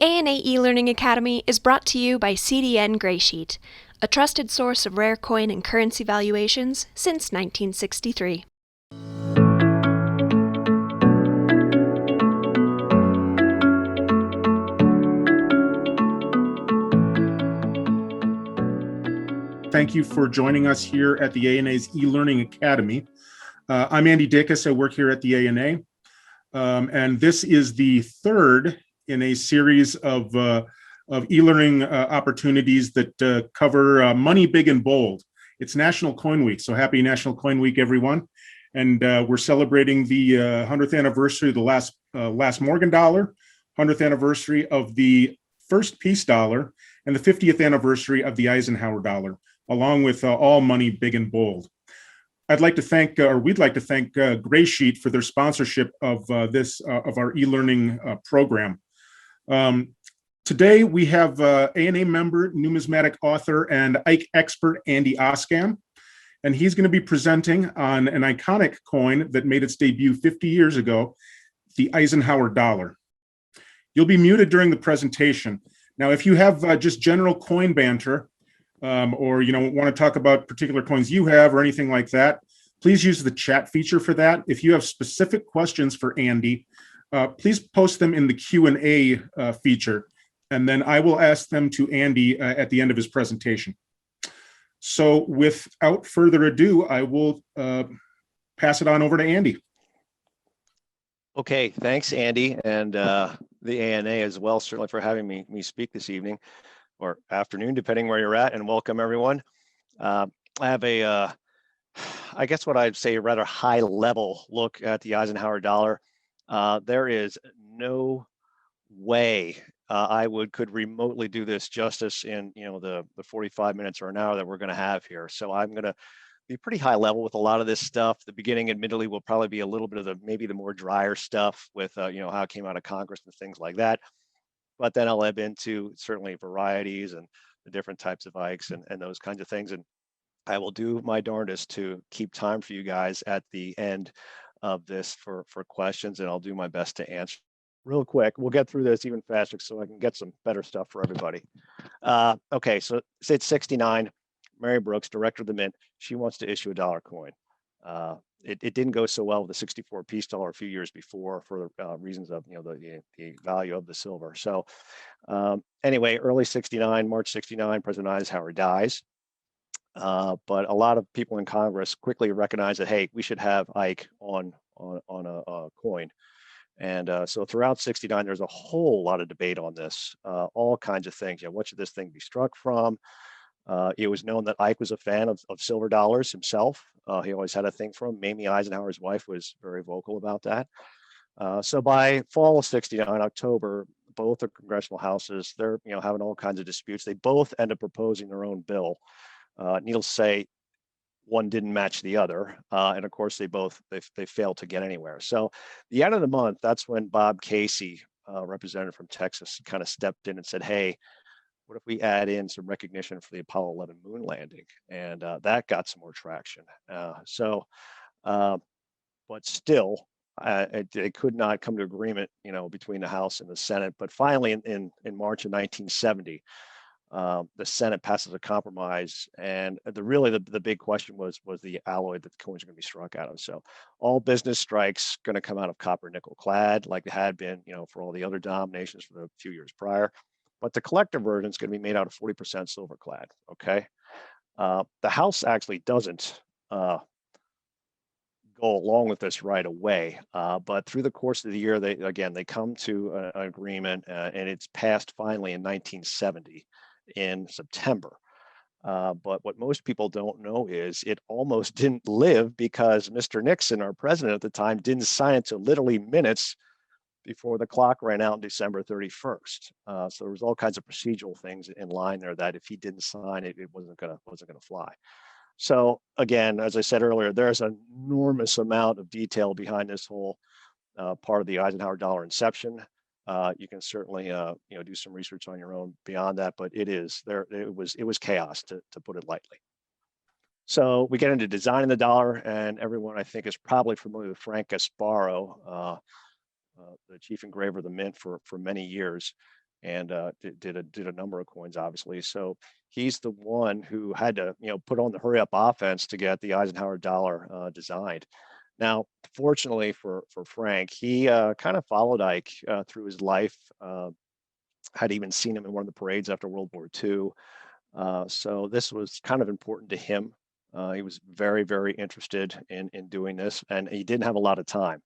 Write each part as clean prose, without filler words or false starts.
ANA eLearning Academy is brought to you by CDN Graysheet, a trusted source of rare coin and currency valuations since 1963. Thank you for joining us here at the ANA's eLearning Academy. I'm Andy Dickus. I work here at the ANA, and this is the third in a series of e-learning opportunities that cover money big and bold. It's National Coin Week, so happy National Coin Week, everyone. And we're celebrating the 100th anniversary of the last Morgan dollar, 100th anniversary of the first peace dollar, and the 50th anniversary of the Eisenhower dollar, along with all money big and bold. We'd like to thank Graysheet for their sponsorship of of our e-learning program. Today we have ANA member, numismatic author, and Ike expert Andy Oskam, and he's going to be presenting on an iconic coin that made its debut 50 years ago, the Eisenhower dollar. You'll be muted during the presentation. Now, if you have just general coin banter, or want to talk about particular coins you have or anything like that, please use the chat feature for that. If you have specific questions for Andy, please post them in the Q&A feature, and then I will ask them to Andy at the end of his presentation. So without further ado, I will pass it on over to Andy. Okay, thanks, Andy, and the ANA as well, certainly for having me speak this evening or afternoon, depending where you're at, and welcome everyone. I have I guess what I'd say, a rather high level look at the Eisenhower dollar. There is no way I could remotely do this justice in the 45 minutes or an hour that we're going to have here. So I'm going to be pretty high level with a lot of this stuff. The beginning, admittedly, will probably be a little bit of maybe the more drier stuff with how it came out of Congress and things like that. But then I'll ebb into certainly varieties and the different types of Ikes and those kinds of things. And I will do my darndest to keep time for you guys at the end of this for questions, and I'll do my best to answer real quick. We'll get through this even faster so I can get some better stuff for everybody. Okay, so it's 69. Mary Brooks, director of the Mint, she wants to issue a dollar coin. It didn't go so well with the 64 peace dollar a few years before for reasons of the value of the silver. So anyway, early 69, March 69, President Eisenhower dies. But a lot of people in Congress quickly recognize that, hey, we should have Ike on a coin. And so throughout 69, there's a whole lot of debate on this, all kinds of things. What should this thing be struck from? It was known that Ike was a fan of silver dollars himself. He always had a thing for them. Mamie Eisenhower's wife was very vocal about that. So by fall of 69, October, both the congressional houses, they're having all kinds of disputes. They both end up proposing their own bill. Needless to say, one didn't match the other, and of course they failed to get anywhere. So the end of the month, that's when Bob Casey, representative from Texas, kind of stepped in and said, hey, what if we add in some recognition for the Apollo 11 moon landing? And that got some more traction. But still, they could not come to agreement, between the House and the Senate. But finally, in March of 1970, the Senate passes a compromise, and the big question was the alloy that the coins are going to be struck out of. So all business strikes going to come out of copper nickel clad, like they had been, for all the other denominations for a few years prior. But the collector version is going to be made out of 40% silver clad. Okay, the House actually doesn't go along with this right away, but through the course of the year, they come to an agreement, and it's passed finally in 1970 in September. But what most people don't know is it almost didn't live because Mr. Nixon, our president at the time, didn't sign it until literally minutes before the clock ran out on December 31st. So there was all kinds of procedural things in line there that if he didn't sign it, it wasn't gonna fly. So again, as I said earlier, there's an enormous amount of detail behind this whole part of the Eisenhower dollar inception. You can certainly do some research on your own beyond that, but it was chaos, to put it lightly. So we get into designing the dollar, and everyone I think is probably familiar with Franco Sparrow, the chief engraver of the Mint for many years. and did a number of coins, obviously. So he's the one who had to, put on the hurry up offense to get the Eisenhower dollar designed. Now, fortunately for Frank, he kind of followed Ike through his life. Had even seen him in one of the parades after World War II. So this was kind of important to him. He was very, very interested in doing this, and he didn't have a lot of time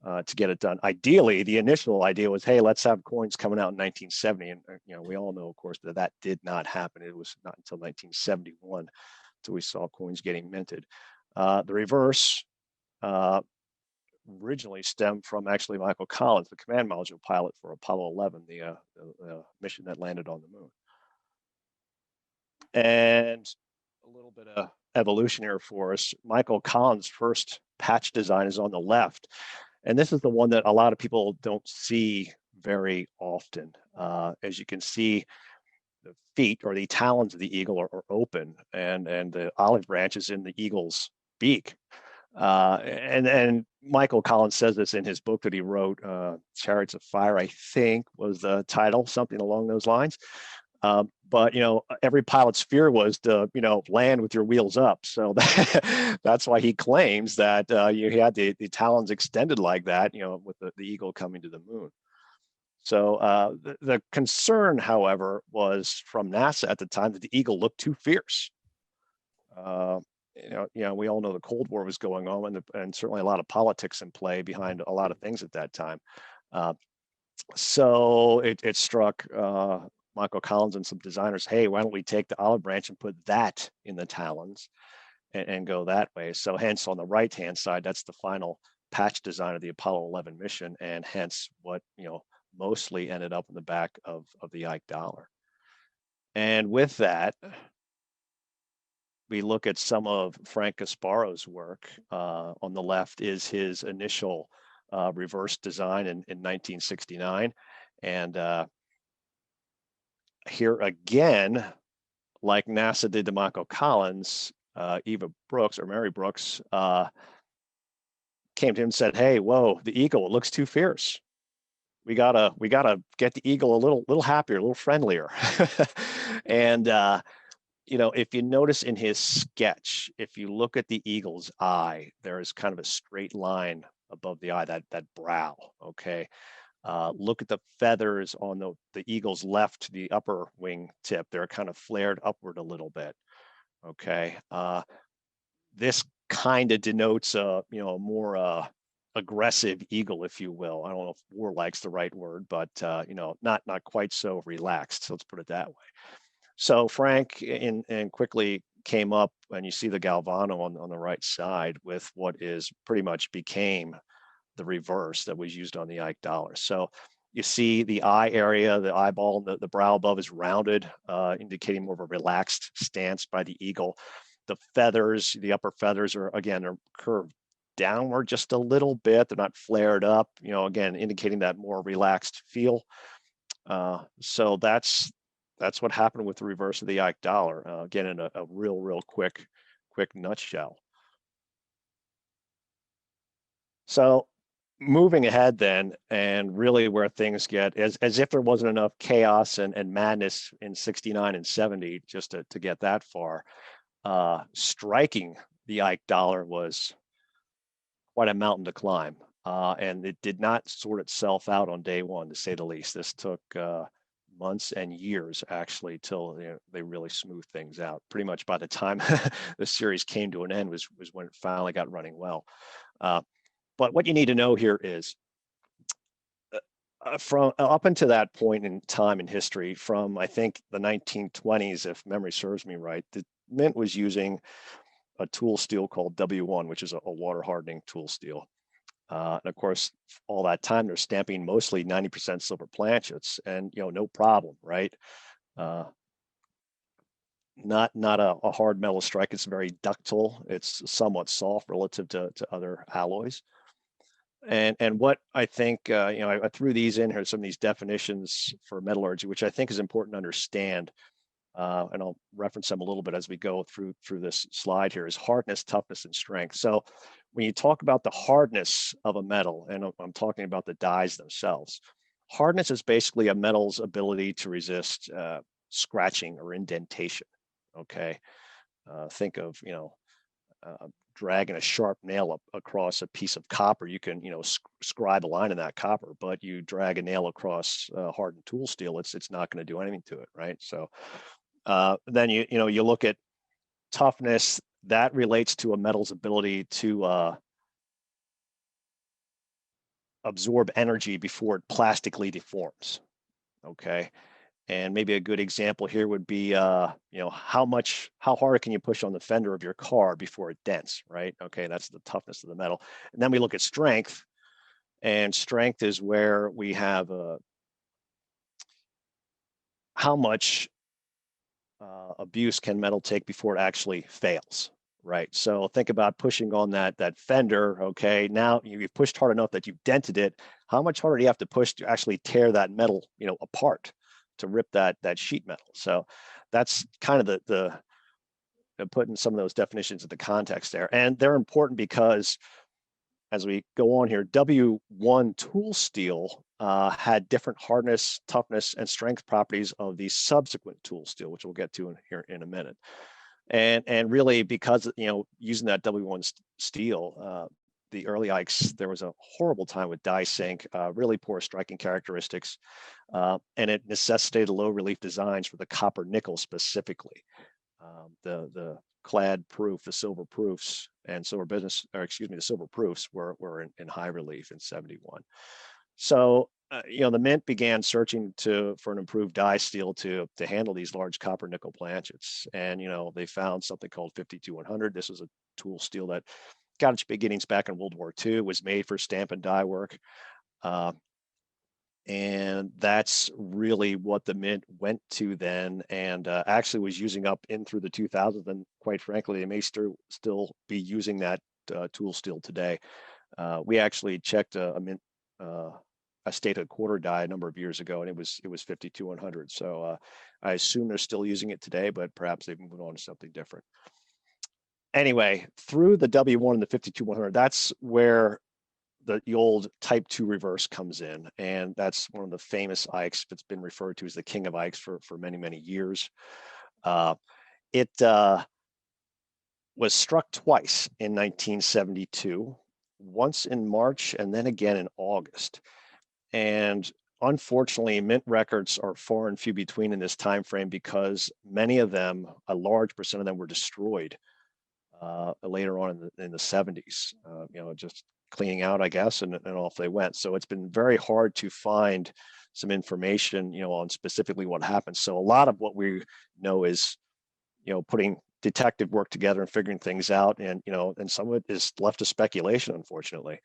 to get it done. Ideally, the initial idea was, hey, let's have coins coming out in 1970, and we all know, of course, that that did not happen. It was not until 1971 until we saw coins getting minted. The reverse originally stemmed from actually Michael Collins, the command module pilot for Apollo 11, the mission that landed on the moon. And a little bit of evolution here for us. Michael Collins' first patch design is on the left. And this is the one that a lot of people don't see very often. As you can see, the feet or the talons of the eagle are open, and the olive branch is in the eagle's beak. And Michael Collins says this in his book that he wrote, Chariots of Fire, I think was the title, something along those lines. But every pilot's fear was to land with your wheels up. So that's why he claims that he had the talons extended like that, with the eagle coming to the moon. So the concern, however, was from NASA at the time that the eagle looked too fierce. We all know the Cold War was going on, and certainly a lot of politics in play behind a lot of things at that time. So it struck Michael Collins and some designers, hey, why don't we take the olive branch and put that in the talons and go that way? So hence on the right-hand side, that's the final patch design of the Apollo 11 mission, and hence what, mostly ended up in the back of the Ike dollar. And with that, we look at some of Franco Sparrow's work. On the left is his initial reverse design in 1969. And here again, like NASA did to Michael Collins, Eva Brooks or Mary Brooks came to him and said, "Hey, whoa, the eagle, it looks too fierce. We gotta get the eagle a little happier, a little friendlier." And if you notice in his sketch, if you look at the eagle's eye, there is kind of a straight line above the eye, that brow. Okay. Look at the feathers on the eagle's left, the upper wing tip. They're kind of flared upward a little bit. Okay. This kind of denotes a more aggressive eagle, if you will. I don't know if warlike's the right word, but not quite so relaxed. So let's put it that way. So Frank and quickly came up, and you see the Galvano on the right side with what is pretty much became the reverse that was used on the Ike dollar. So you see the eye area, the eyeball, the brow above is rounded, indicating more of a relaxed stance by the eagle. The feathers, the upper feathers are curved downward just a little bit. They're not flared up, again, indicating that more relaxed feel. So that's what happened with the reverse of the Ike dollar. Again, in a real quick nutshell. So moving ahead then, and really where things get as if there wasn't enough chaos and madness in 69 and 70 just to get that far, striking the Ike dollar was quite a mountain to climb. And it did not sort itself out on day one, to say the least. This took months and years, actually, till they really smoothed things out. Pretty much by the time the series came to an end was when it finally got running well. But what you need to know here is, from up until that point in time in history, from I think the 1920s, if memory serves me right, the Mint was using a tool steel called W1, which is a water hardening tool steel. And of course, all that time they're stamping mostly 90% silver planchets, and no problem, right? Not a hard metal strike. It's very ductile. It's somewhat soft relative to other alloys. And what I think, I threw these in here, some of these definitions for metallurgy, which I think is important to understand. And I'll reference them a little bit as we go through this slide here, is hardness, toughness, and strength. So when you talk about the hardness of a metal, and I'm talking about the dies themselves, hardness is basically a metal's ability to resist scratching or indentation. Okay, think of dragging a sharp nail up across a piece of copper. You can scribe a line in that copper, but you drag a nail across hardened tool steel, it's not going to do anything to it, right? So then you look at toughness. That relates to a metal's ability to absorb energy before it plastically deforms. Okay. And maybe a good example here would be, how hard can you push on the fender of your car before it dents, right? Okay, that's the toughness of the metal. And then we look at strength, and strength is where we have how much abuse can metal take before it actually fails, right? So think about pushing on that fender. Okay, now you've pushed hard enough that you've dented it. How much harder do you have to push to actually tear that metal, apart, to rip that sheet metal? So that's kind of the putting some of those definitions into context there, and they're important because as we go on here, W1 tool steel had different hardness, toughness, and strength properties of the subsequent tool steel, which we'll get to here in a minute. And really, because using that W1 steel, the early Ikes, there was a horrible time with die sink, really poor striking characteristics, and it necessitated low relief designs for the copper nickel specifically. The Clad Proof, the silver proofs, and the silver proofs were in high relief in 71. So the Mint began searching for an improved die steel to handle these large copper nickel planchets, and they found something called 52100. This was a tool steel that got its beginnings back in World War II. Was made for stamp and die work. And that's really what the Mint went to then, and actually was using up in through the 2000s. And quite frankly, they may still be using that tool steel today. We actually checked a Mint, a statehood quarter die a number of years ago, and it was 52100. So I assume they're still using it today, but perhaps they've moved on to something different. Anyway, through the W1 and the 52100, that's where the old Type 2 reverse comes in, and that's one of the famous Ikes that's been referred to as the king of Ikes for many, many years. It was struck twice in 1972, once in March and then again in August. And unfortunately, Mint records are far and few between in this time frame because many of them, a large percent of them, were destroyed later on in the 70s. Just cleaning out, I guess, and off they went. So it's been very hard to find some information, on specifically what happened. So a lot of what we know is, putting detective work together and figuring things out, and some of it is left to speculation, unfortunately.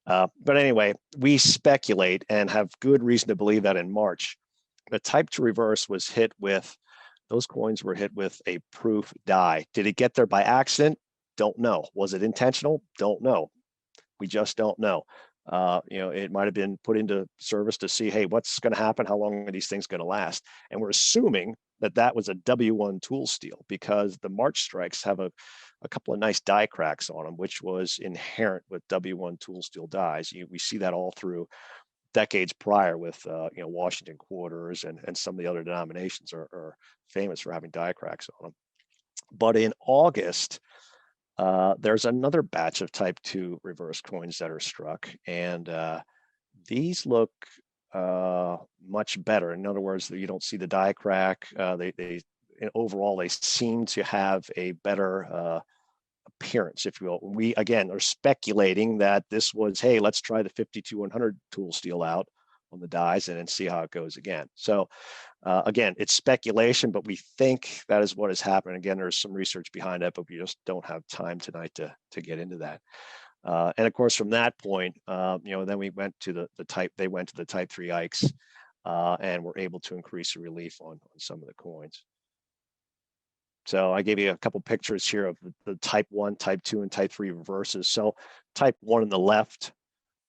But anyway, we speculate and have good reason to believe that in March, the Type 2 reverse was hit with, those coins were hit with a proof die. Did it get there by accident? Don't know. Was it intentional? Don't know. We just don't know. It might have been put into service to see, hey, what's going to happen? How long are these things going to last? And we're assuming that was a W1 tool steel because the March strikes have a couple of nice die cracks on them, which was inherent with W1 tool steel dies. We see that all through decades prior with Washington quarters, and some of the other denominations are famous for having die cracks on them. But in August, there's another batch of Type 2 reverse coins that are struck, and these look much better. In other words, you don't see the die crack. Overall, they seem to have a better appearance, if you will. We, again, are speculating that this was, hey, let's try the 52100 tool steel out on the dies and then see how it goes again. So again, it's speculation, but we think that is what has happened. Again, there's some research behind it, but we just don't have time tonight to get into that. And of course, from that point, then we went to the Type 3 Ikes, and were able to increase the relief on some of the coins. So I gave you a couple pictures here of the Type 1, Type 2, and Type 3 reverses. So Type 1 on the left,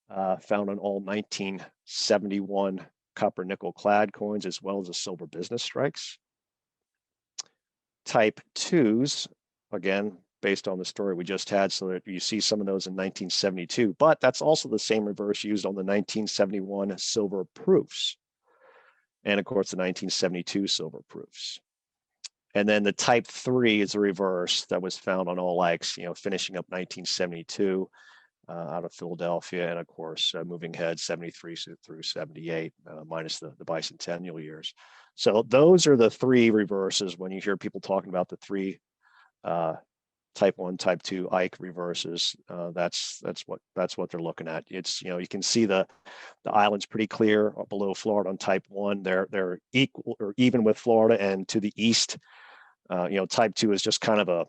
found on all 1971 copper nickel clad coins, as well as the silver business strikes. Type 2s, again, based on the story we just had, so that you see some of those in 1972, but that's also the same reverse used on the 1971 silver proofs. And of course, the 1972 silver proofs. And then the type 3 is a reverse that was found on all likes, finishing up 1972 out of Philadelphia. And of course, moving ahead 73 through 78, minus the bicentennial years. So those are the 3 reverses when you hear people talking about the 3 type 1, type 2 Ike reverses. That's what they're looking at. It's, you can see the island's pretty clear below Florida on type 1. They're equal or even with Florida, and to the east, type 2 is just kind of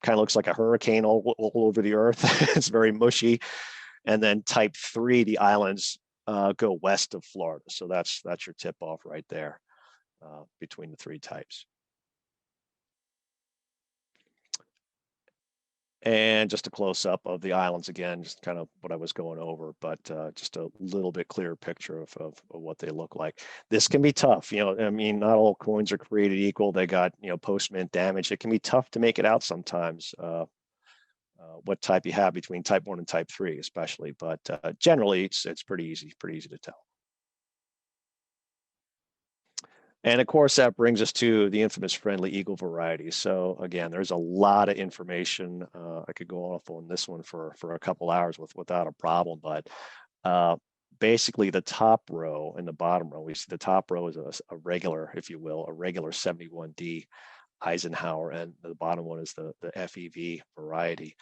looks like a hurricane all over the earth. It's very mushy. And then type 3, the islands go west of Florida. So that's your tip off right there between the 3 types. And just a close up of the islands again, just kind of what I was going over, but just a little bit clearer picture of what they look like. This can be tough, I mean, not all coins are created equal. They got, post-mint damage. It can be tough to make it out sometimes, what type you have between type 1 and type 3, especially, but generally it's pretty easy to tell. And of course, that brings us to the infamous friendly eagle variety. So again, there's a lot of information. I could go off on this one for a couple hours without a problem, but basically the top row and the bottom row, we see the top row is a regular, if you will, a regular 71D Eisenhower, and the bottom one is the FEV variety.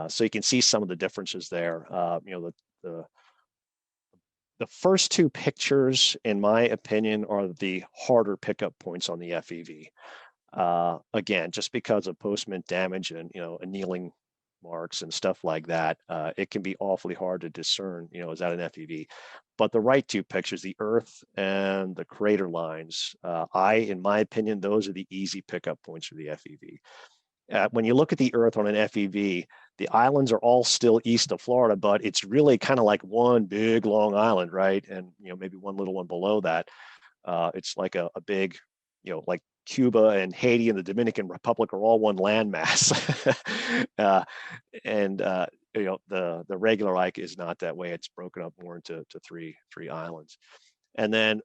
So you can see some of the differences there. The first 2 pictures, in my opinion, are the harder pickup points on the FEV. Again, just because of post-mint damage and annealing marks and stuff like that, it can be awfully hard to discern, is that an FEV? But the right 2 pictures, the Earth and the crater lines, in my opinion, those are the easy pickup points for the FEV. When you look at the Earth on an FEV, the islands are all still east of Florida, but it's really kind of like one big long island, right? And maybe one little one below that. It's like a big, like Cuba and Haiti and the Dominican Republic are all one landmass. The regular Ike is not that way. It's broken up more into three islands. And then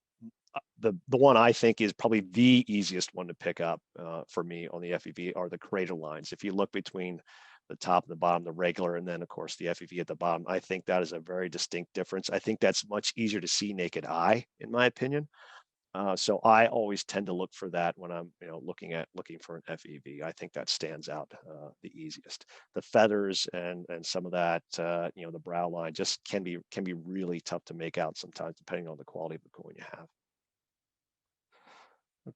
the one I think is probably the easiest one to pick up for me on the FEV are the crater lines. If you look between the top and the bottom, the regular, and then of course the FEV at the bottom, I think that is a very distinct difference. I think that's much easier to see naked eye, in my opinion. So I always tend to look for that when I'm looking for an FEV. I think that stands out the easiest. The feathers and some of that the brow line just can be really tough to make out sometimes, depending on the quality of the coin you have.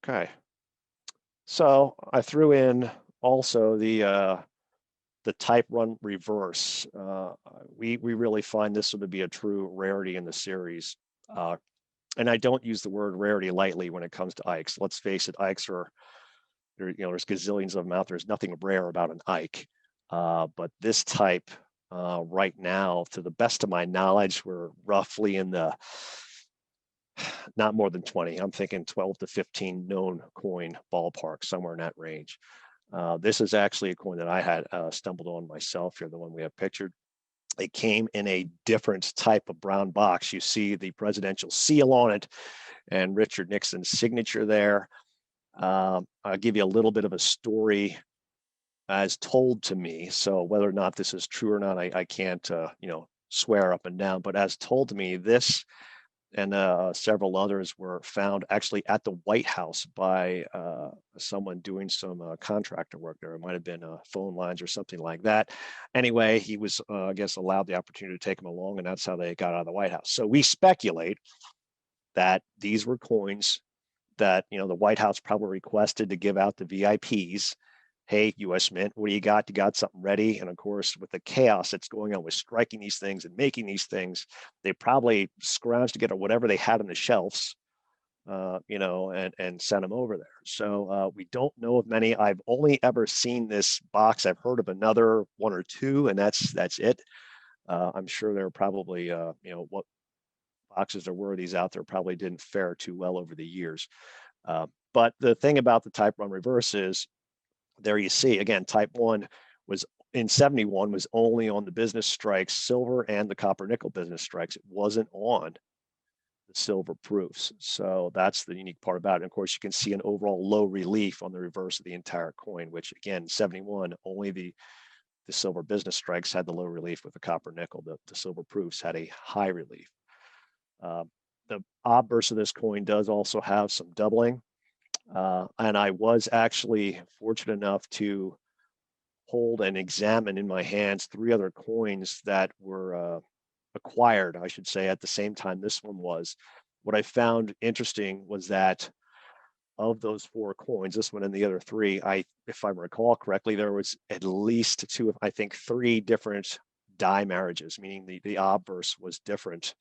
Okay, so I threw in also the type 1 reverse. We really find this one to be a true rarity in the series. And I don't use the word rarity lightly when it comes to Ikes. Let's face it, Ikes are, there's gazillions of them out. There's nothing rare about an Ike. But this type right now, to the best of my knowledge, we're roughly in the not more than 20. I'm thinking 12 to 15 known coin ballpark, somewhere in that range. This is actually a coin that I had stumbled on myself here, the one we have pictured. It came in a different type of brown box. You see the presidential seal on it and Richard Nixon's signature there. I'll give you a little bit of a story as told to me. So whether or not this is true or not, I can't swear up and down, but as told to me, this and several others were found actually at the White House by someone doing some contractor work there. It might have been phone lines or something like that. Anyway, he was, I guess, allowed the opportunity to take them along, and that's how they got out of the White House. So we speculate that these were coins that the White House probably requested to give out to VIPs. Hey, U.S. Mint, what do you got? You got something ready? And of course, with the chaos that's going on with striking these things and making these things, they probably scrounged together whatever they had on the shelves, and sent them over there. So we don't know of many. I've only ever seen this box. I've heard of another 1 or 2, and that's it. I'm sure there are probably, what boxes there were these out there probably didn't fare too well over the years. But the thing about the type 1 reverse is, there you see, again, type 1, was in 71 was only on the business strikes, silver and the copper nickel business strikes. It wasn't on the silver proofs. So that's the unique part about it. And of course, you can see an overall low relief on the reverse of the entire coin, which again, 71, only the silver business strikes had the low relief with the copper nickel. The silver proofs had a high relief. The obverse of this coin does also have some doubling. And I was actually fortunate enough to hold and examine in my hands 3 other coins that were acquired, I should say, at the same time this one was. What I found interesting was that of those 4 coins, this one and the other 3, if I recall correctly, there was at least 2, I think 3 different die marriages, meaning the obverse was different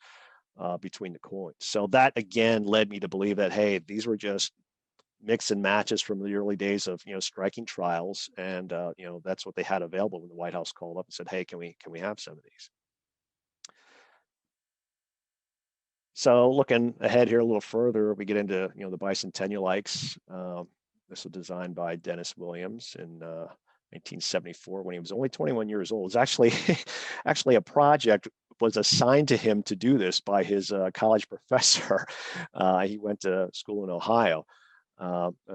between the coins. So that again led me to believe that, hey, these were just mix and matches from the early days of striking trials, and that's what they had available when the White House called up and said, hey, can we have some of these? So looking ahead here a little further, we get into the bicentennial likes. This was designed by Dennis Williams in 1974 when he was only 21 years old. It's actually a project was assigned to him to do this by his college professor. He went to school in Ohio.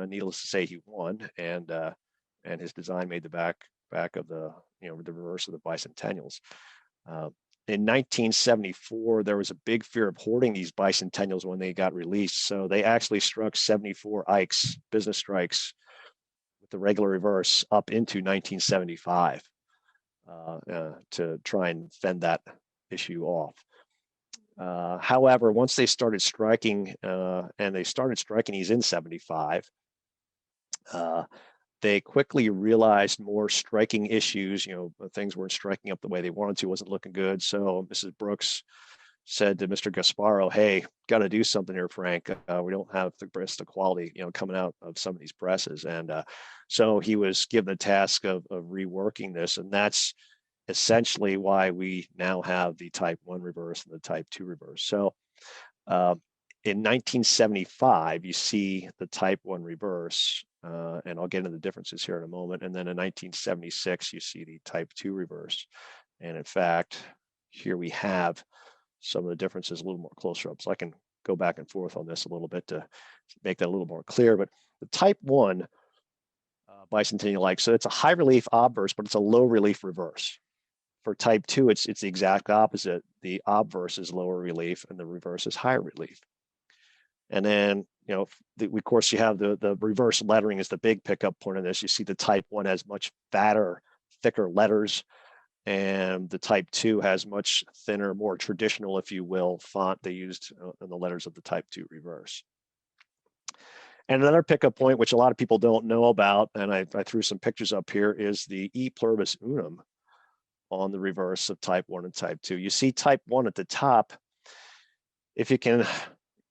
Needless to say, he won, and his design made the back of the the reverse of the bicentennials. In 1974, there was a big fear of hoarding these bicentennials when they got released. So they actually struck 74 Ikes, business strikes, with the regular reverse up into 1975 to try and fend that issue off. However, once they started striking, and they started striking these in 75, they quickly realized more striking issues. Things weren't striking up the way they wanted to, wasn't looking good. So Mrs. Brooks said to Mr. Sparrow, hey, got to do something here, Frank. We don't have the best of quality, coming out of some of these presses. And so he was given the task of reworking this. And that's essentially why we now have the Type 1 reverse and the Type 2 reverse. So in 1975, you see the Type 1 reverse, and I'll get into the differences here in a moment. And then in 1976, you see the Type 2 reverse. And in fact, here we have some of the differences a little more closer up. So I can go back and forth on this a little bit to make that a little more clear. But the Type 1 bicentennial like, so it's a high relief obverse, but it's a low relief reverse. For Type 2, it's the exact opposite. The obverse is lower relief and the reverse is higher relief. And then, of course, you have the reverse lettering is the big pickup point in this. You see the Type 1 has much fatter, thicker letters, and the Type 2 has much thinner, more traditional, if you will, font they used in the letters of the Type 2 reverse. And another pickup point, which a lot of people don't know about, and I threw some pictures up here, is the E pluribus unum on the reverse of Type 1 and Type 2. You see Type 1 at the top. If you can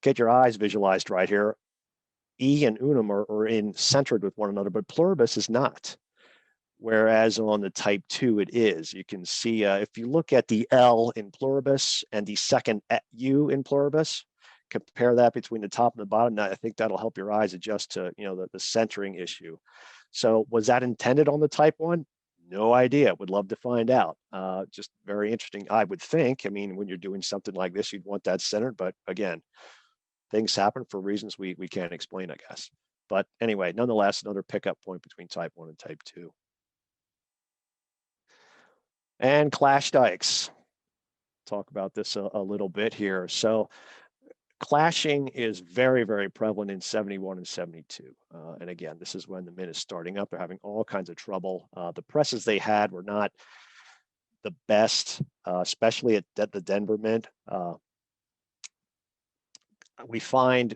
get your eyes visualized right here, E and unum are centered with one another, but pluribus is not. Whereas on the Type 2, it is. You can see, if you look at the L in pluribus and the second U in pluribus, compare that between the top and the bottom. Now, I think that'll help your eyes adjust to, the centering issue. So was that intended on the Type 1? No idea. Would love to find out. Just very interesting, I would think. I mean, when you're doing something like this, you'd want that centered. But again, things happen for reasons we can't explain, I guess. But anyway, nonetheless, another pickup point between Type 1 and Type 2. And clash dikes. Talk about this a little bit here. So clashing is very, very prevalent in 71 and 72. And again, this is when the Mint is starting up. They're having all kinds of trouble. The presses they had were not the best, especially at the Denver Mint. We find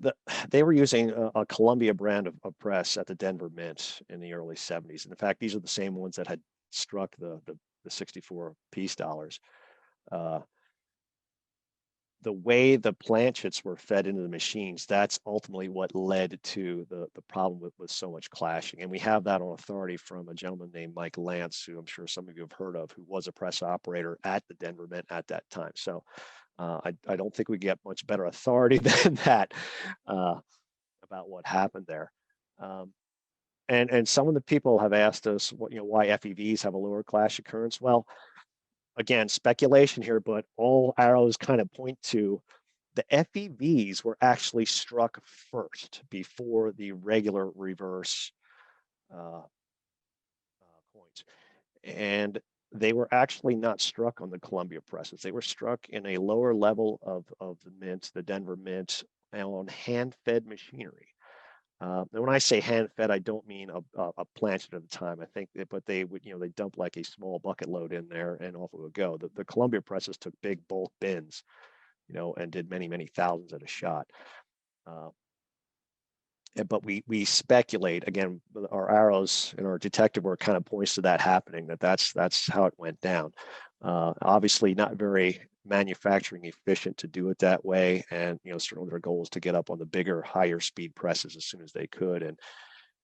that they were using a Columbia brand of press at the Denver Mint in the early 70s. And in fact, these are the same ones that had struck the 64 peace dollars. The way the planchets were fed into the machines, that's ultimately what led to the problem with so much clashing. And we have that on authority from a gentleman named Mike Lance, who I'm sure some of you have heard of, who was a press operator at the Denver Mint at that time. So I don't think we get much better authority than that about what happened there. and some of the people have asked us what, why FEVs have a lower clash occurrence. Well, again, speculation here, but all arrows kind of point to the FEVs were actually struck first before the regular reverse coins. And they were actually not struck on the Columbia presses. They were struck in a lower level of the mint, the Denver Mint, on hand-fed machinery. And when I say hand-fed, I don't mean a planchet at a time. I think, but they would, they dump like a small bucket load in there, and off it would go. The Columbia presses took big bulk bins, and did many, many thousands at a shot. But we speculate, again, our arrows and our detective work kind of points to that happening, that's how it went down. Obviously not very manufacturing efficient to do it that way, and certainly their goal is to get up on the bigger, higher speed presses as soon as they could,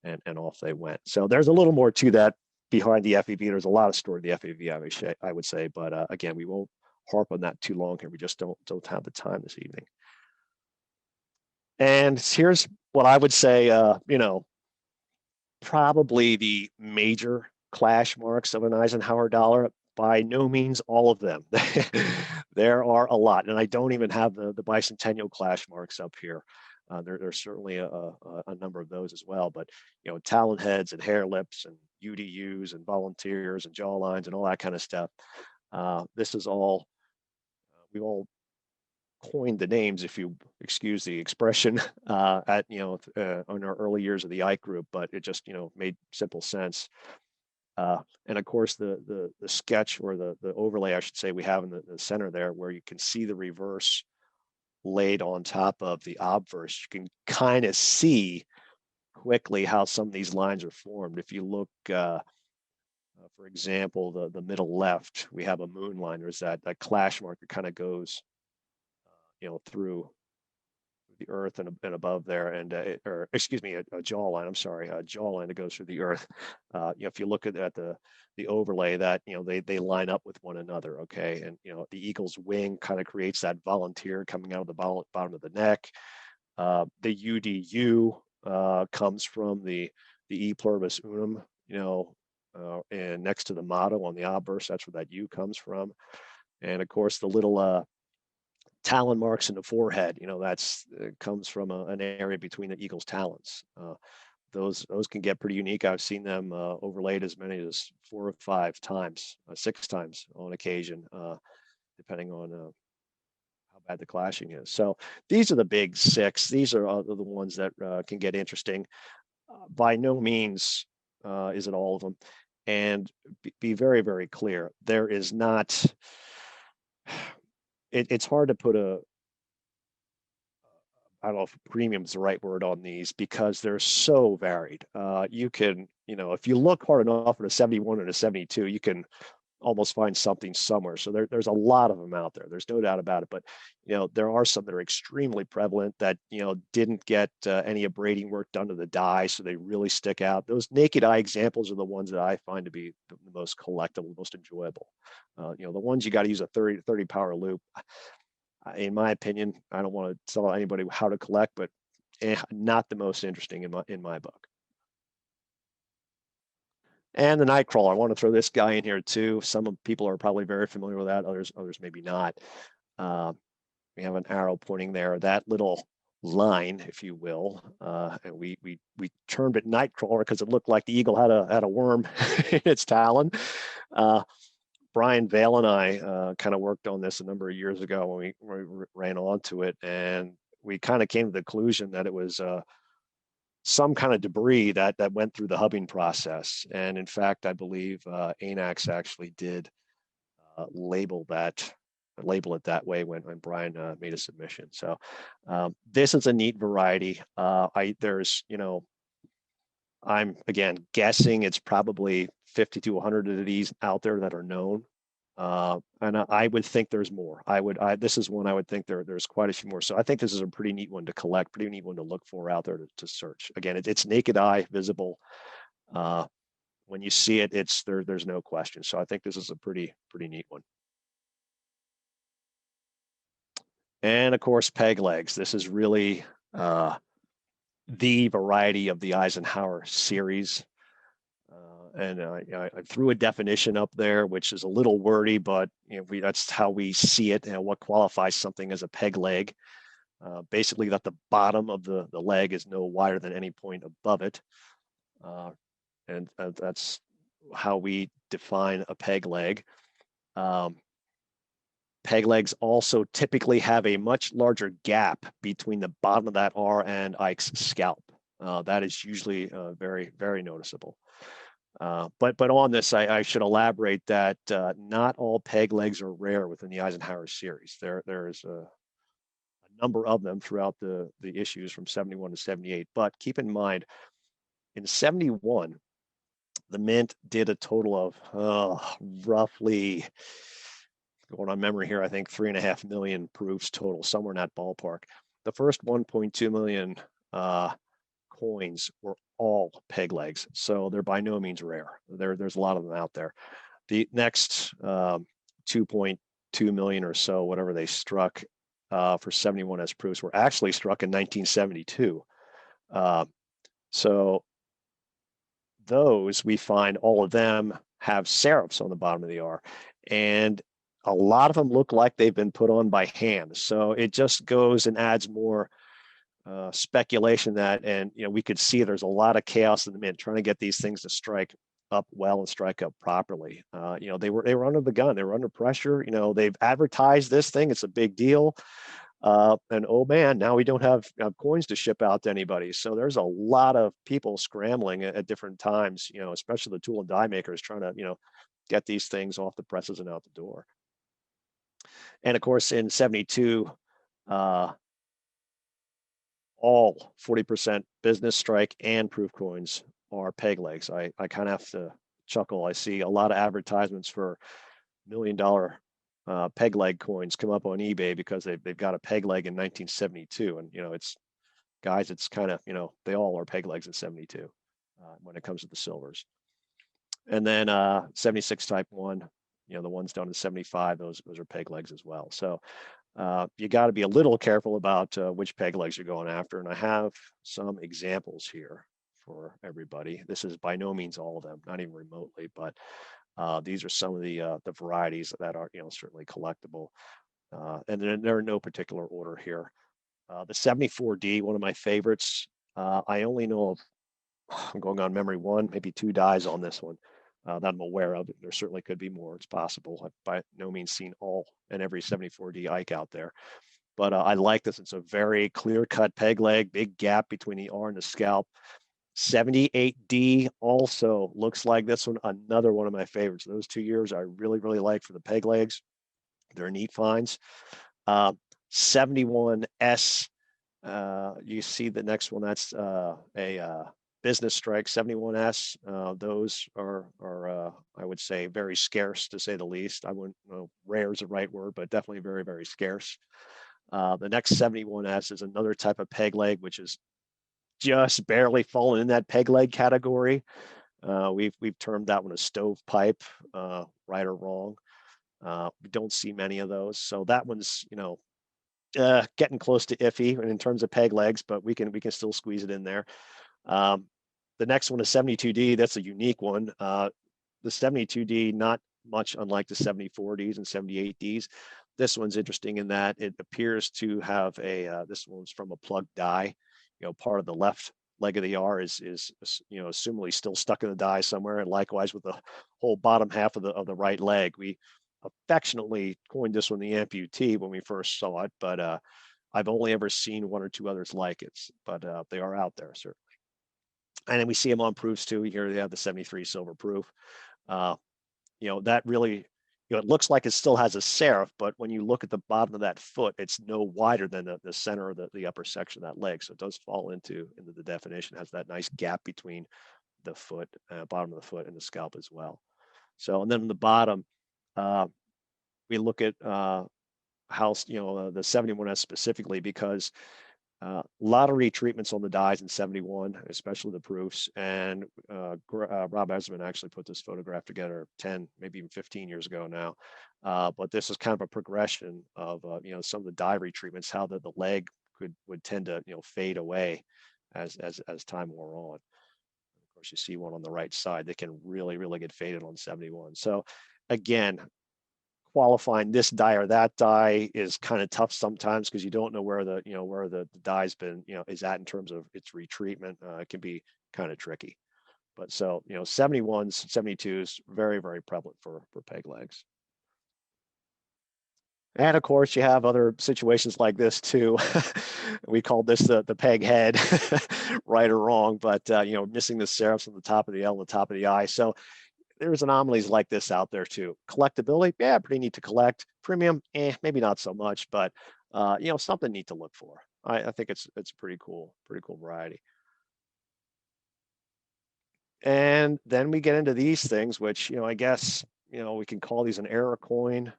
and off they went. So there's a little more to that behind the FEV. There's a lot of story to the FEV, I would say, but again, we won't harp on that too long here. We just don't have the time this evening. And here's what I would say, probably the major clash marks of an Eisenhower dollar. By no means all of them. There are a lot, and I don't even have the bicentennial clash marks up here. There's certainly a number of those as well, but talon heads and hair lips and UDUs and volunteers and jaw lines and all that kind of stuff. This is all, we all coined the names, if you excuse the expression, at on our early years of the Ike group, but it just made simple sense. And of course, the sketch, or the overlay, I should say, we have in the center there, where you can see the reverse laid on top of the obverse. You can kind of see quickly how some of these lines are formed. If you look, for example, the middle left, we have a moon line. There's that clash mark that kind of goes through the earth and above there, and or excuse me, a jaw line. I'm sorry, a jaw line that goes through the earth. If you look at the overlay, that they line up with one another. Okay, and the eagle's wing kind of creates that volunteer coming out of the bottom of the neck. The UDU comes from the E pluribus unum, and next to the motto on the obverse, that's where that U comes from. And of course, the little talon marks in the forehead, that's comes from an area between the eagle's talons. Those can get pretty unique. I've seen them overlaid as many as 4 or 5 times, 6 times on occasion, depending on how bad the clashing is. So these are the big 6. These are the ones that can get interesting. By no means is it all of them. And be very, very clear, there is not, it's hard to put I don't know if premium is the right word on these, because they're so varied. You can, if you look hard enough at a 71 and a 72, you can almost find something somewhere. So there's a lot of them out there. There's no doubt about it. But, there are some that are extremely prevalent that, didn't get any abrading work done to the die. So they really stick out. Those naked eye examples are the ones that I find to be the most collectible, most enjoyable. The ones you got to use a 30 power loop. In my opinion, I don't want to tell anybody how to collect, but not the most interesting in my book. And the Nightcrawler, I want to throw this guy in here too. Some people are probably very familiar with that. Others maybe not. We have an arrow pointing there. That little line, if you will, and we termed it Nightcrawler because it looked like the eagle had a worm in its talon. Brian Vale and I kind of worked on this a number of years ago when we ran onto it, and we kind of came to the conclusion that it was some kind of debris that went through the hubbing process. And in fact, I believe ANAX actually did label it that way when Brian made a submission. So this is a neat variety. I'm again guessing it's probably 50 to 100 of these out there that are known, and I would think there's more. This is one I would think there's quite a few more. So I think this is a pretty neat one to collect, pretty neat one to look for out there to search. Again, it's naked eye visible. When you see it, there's no question. So I think this is a pretty neat one. And of course, peg legs. This is really the variety of the Eisenhower series. And I threw a definition up there, which is a little wordy, but that's how we see it. What qualifies something as a peg leg? Basically, that the bottom of the leg is no wider than any point above it. And that's how we define a peg leg. Peg legs also typically have a much larger gap between the bottom of that R and Ike's scalp. That is usually very, very noticeable. But on this, I should elaborate that not all peg legs are rare within the Eisenhower series. There's a number of them throughout the issues from 71 to 78. But keep in mind, in 71, the Mint did a total of roughly, going on memory here, I think 3.5 million proofs total, somewhere in that ballpark. The first 1.2 million coins were all peg legs, so they're by no means rare. There's a lot of them out there. The next 2.2 million or so, whatever they struck for 71S proofs, were actually struck in 1972. So those, we find all of them have serifs on the bottom of the R, and a lot of them look like they've been put on by hand. So it just goes and adds more speculation that, and we could see there's a lot of chaos in the Mint trying to get these things to strike up well and strike up properly. They were under the gun, they were under pressure. They've advertised this thing, it's a big deal. And oh man, now we don't have coins to ship out to anybody. So there's a lot of people scrambling at different times, especially the tool and die makers trying to, get these things off the presses and out the door. And of course, in 72, all 40% business strike and proof coins are peg legs. I kind of have to chuckle. I see a lot of advertisements for $1 million peg leg coins come up on eBay because they've got a peg leg in 1972. And, it's guys, it's kind of, they all are peg legs in 72 when it comes to the silvers. And then 76 type 1, the ones down in 75, those are peg legs as well. So you got to be a little careful about which peg legs you're going after. And I have some examples here for everybody. This is by no means all of them, not even remotely, but these are some of the varieties that are, certainly collectible. And they're in no particular order here. The 74D, one of my favorites. I only know of, I'm going on memory, one, maybe two dies on this one that I'm aware of. There certainly could be more. It's possible. I've by no means seen all and every 74D Ike out there. But I like this. It's a very clear-cut peg leg, big gap between the R and the scalp. 78D also looks like this one, another one of my favorites. Those 2 years I really, really like for the peg legs. They're neat finds. 71S, you see the next one, that's a business strike, 71S. Those are I would say very scarce, to say the least. I wouldn't know, rare is the right word, but definitely very, very scarce. The next 71S is another type of peg leg, which is just barely fallen in that peg leg category. We've termed that one a stovepipe, right or wrong. We don't see many of those, so that one's getting close to iffy in terms of peg legs, but we can still squeeze it in there. The next one is 72D. That's a unique one. The 72D, not much unlike the 74Ds and 78Ds. This one's interesting in that it appears to have this one's from a plugged die. Part of the left leg of the R is assumably still stuck in the die somewhere, and likewise with the whole bottom half of the right leg. We affectionately coined this one the amputee when we first saw it, but I've only ever seen one or two others like it, but they are out there certainly. And then we see them on proofs too. Here they have the 73 silver proof. That really, it looks like it still has a serif, but when you look at the bottom of that foot, it's no wider than the center of the upper section of that leg. So it does fall into the definition. It has that nice gap between the foot, bottom of the foot, and the scalp as well. So, and then on the bottom, we look at how the 71S specifically, because lottery treatments on the dies in 71, especially the proofs. And Rob Esman actually put this photograph together 10, maybe even 15 years ago now. But this is kind of a progression of some of the die retreatments, how the leg would tend to fade away as time wore on. Of course, you see one on the right side that can really get faded on 71. So again, qualifying this die or that die is kind of tough sometimes because you don't know where the die's been is at in terms of its retreatment. It can be kind of tricky. But so 71s, 72s, very prevalent for peg legs. And of course, you have other situations like this too. We called this the peg head, right or wrong, but missing the serifs on the top of the L, the top of the I. So there's anomalies like this out there too. Collectability, yeah, pretty neat to collect. Premium, maybe not so much, but something neat to look for. I think it's pretty cool variety. And then we get into these things, which I guess we can call these an error coin.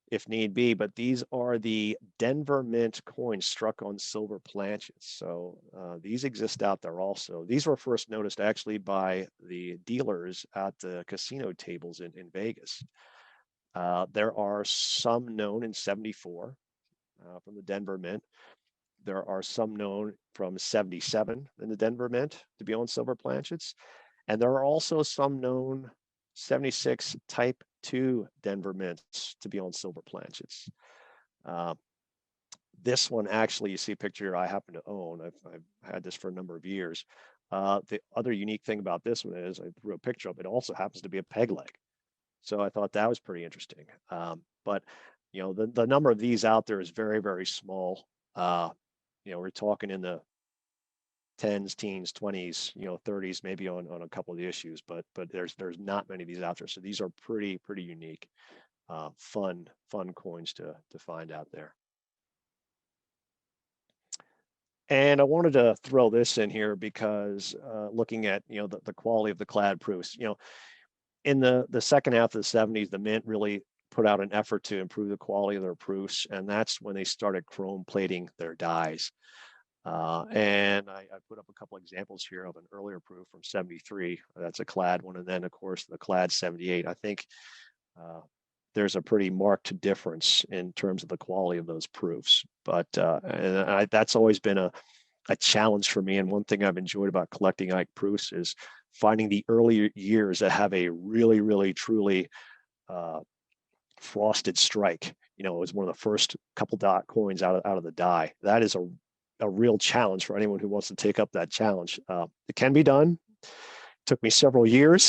If need be, but these are the Denver Mint coins struck on silver planchets. So these exist out there also. These were first noticed actually by the dealers at the casino tables in Vegas. There are some known in 74 from the Denver Mint. There are some known from 77 in the Denver Mint to be on silver planchets. And there are also some known 76 type 2 Denver Mints to be on silver planchets. This one actually, you see a picture I happen to own. I've had this for a number of years. The other unique thing about this one is I threw a picture up. It also happens to be a peg leg. So I thought that was pretty interesting. But the number of these out there is very small. We're talking in the 10s, teens, 20s, 30s, maybe on a couple of the issues, but there's not many of these out there. So these are pretty unique, fun coins to find out there. And I wanted to throw this in here because looking at the quality of the Clad Proofs, in the second half of the 70s, the Mint really put out an effort to improve the quality of their proofs, and that's when they started chrome plating their dies. And I put up a couple examples here of an earlier proof from 73. That's a Clad one. And then, of course, the Clad 78. I think there's a pretty marked difference in terms of the quality of those proofs. But that's always been a challenge for me. And one thing I've enjoyed about collecting Ike proofs is finding the earlier years that have a really, truly frosted strike. It was one of the first couple dot coins out of the die. That is a real challenge for anyone who wants to take up that challenge. It can be done. It took me several years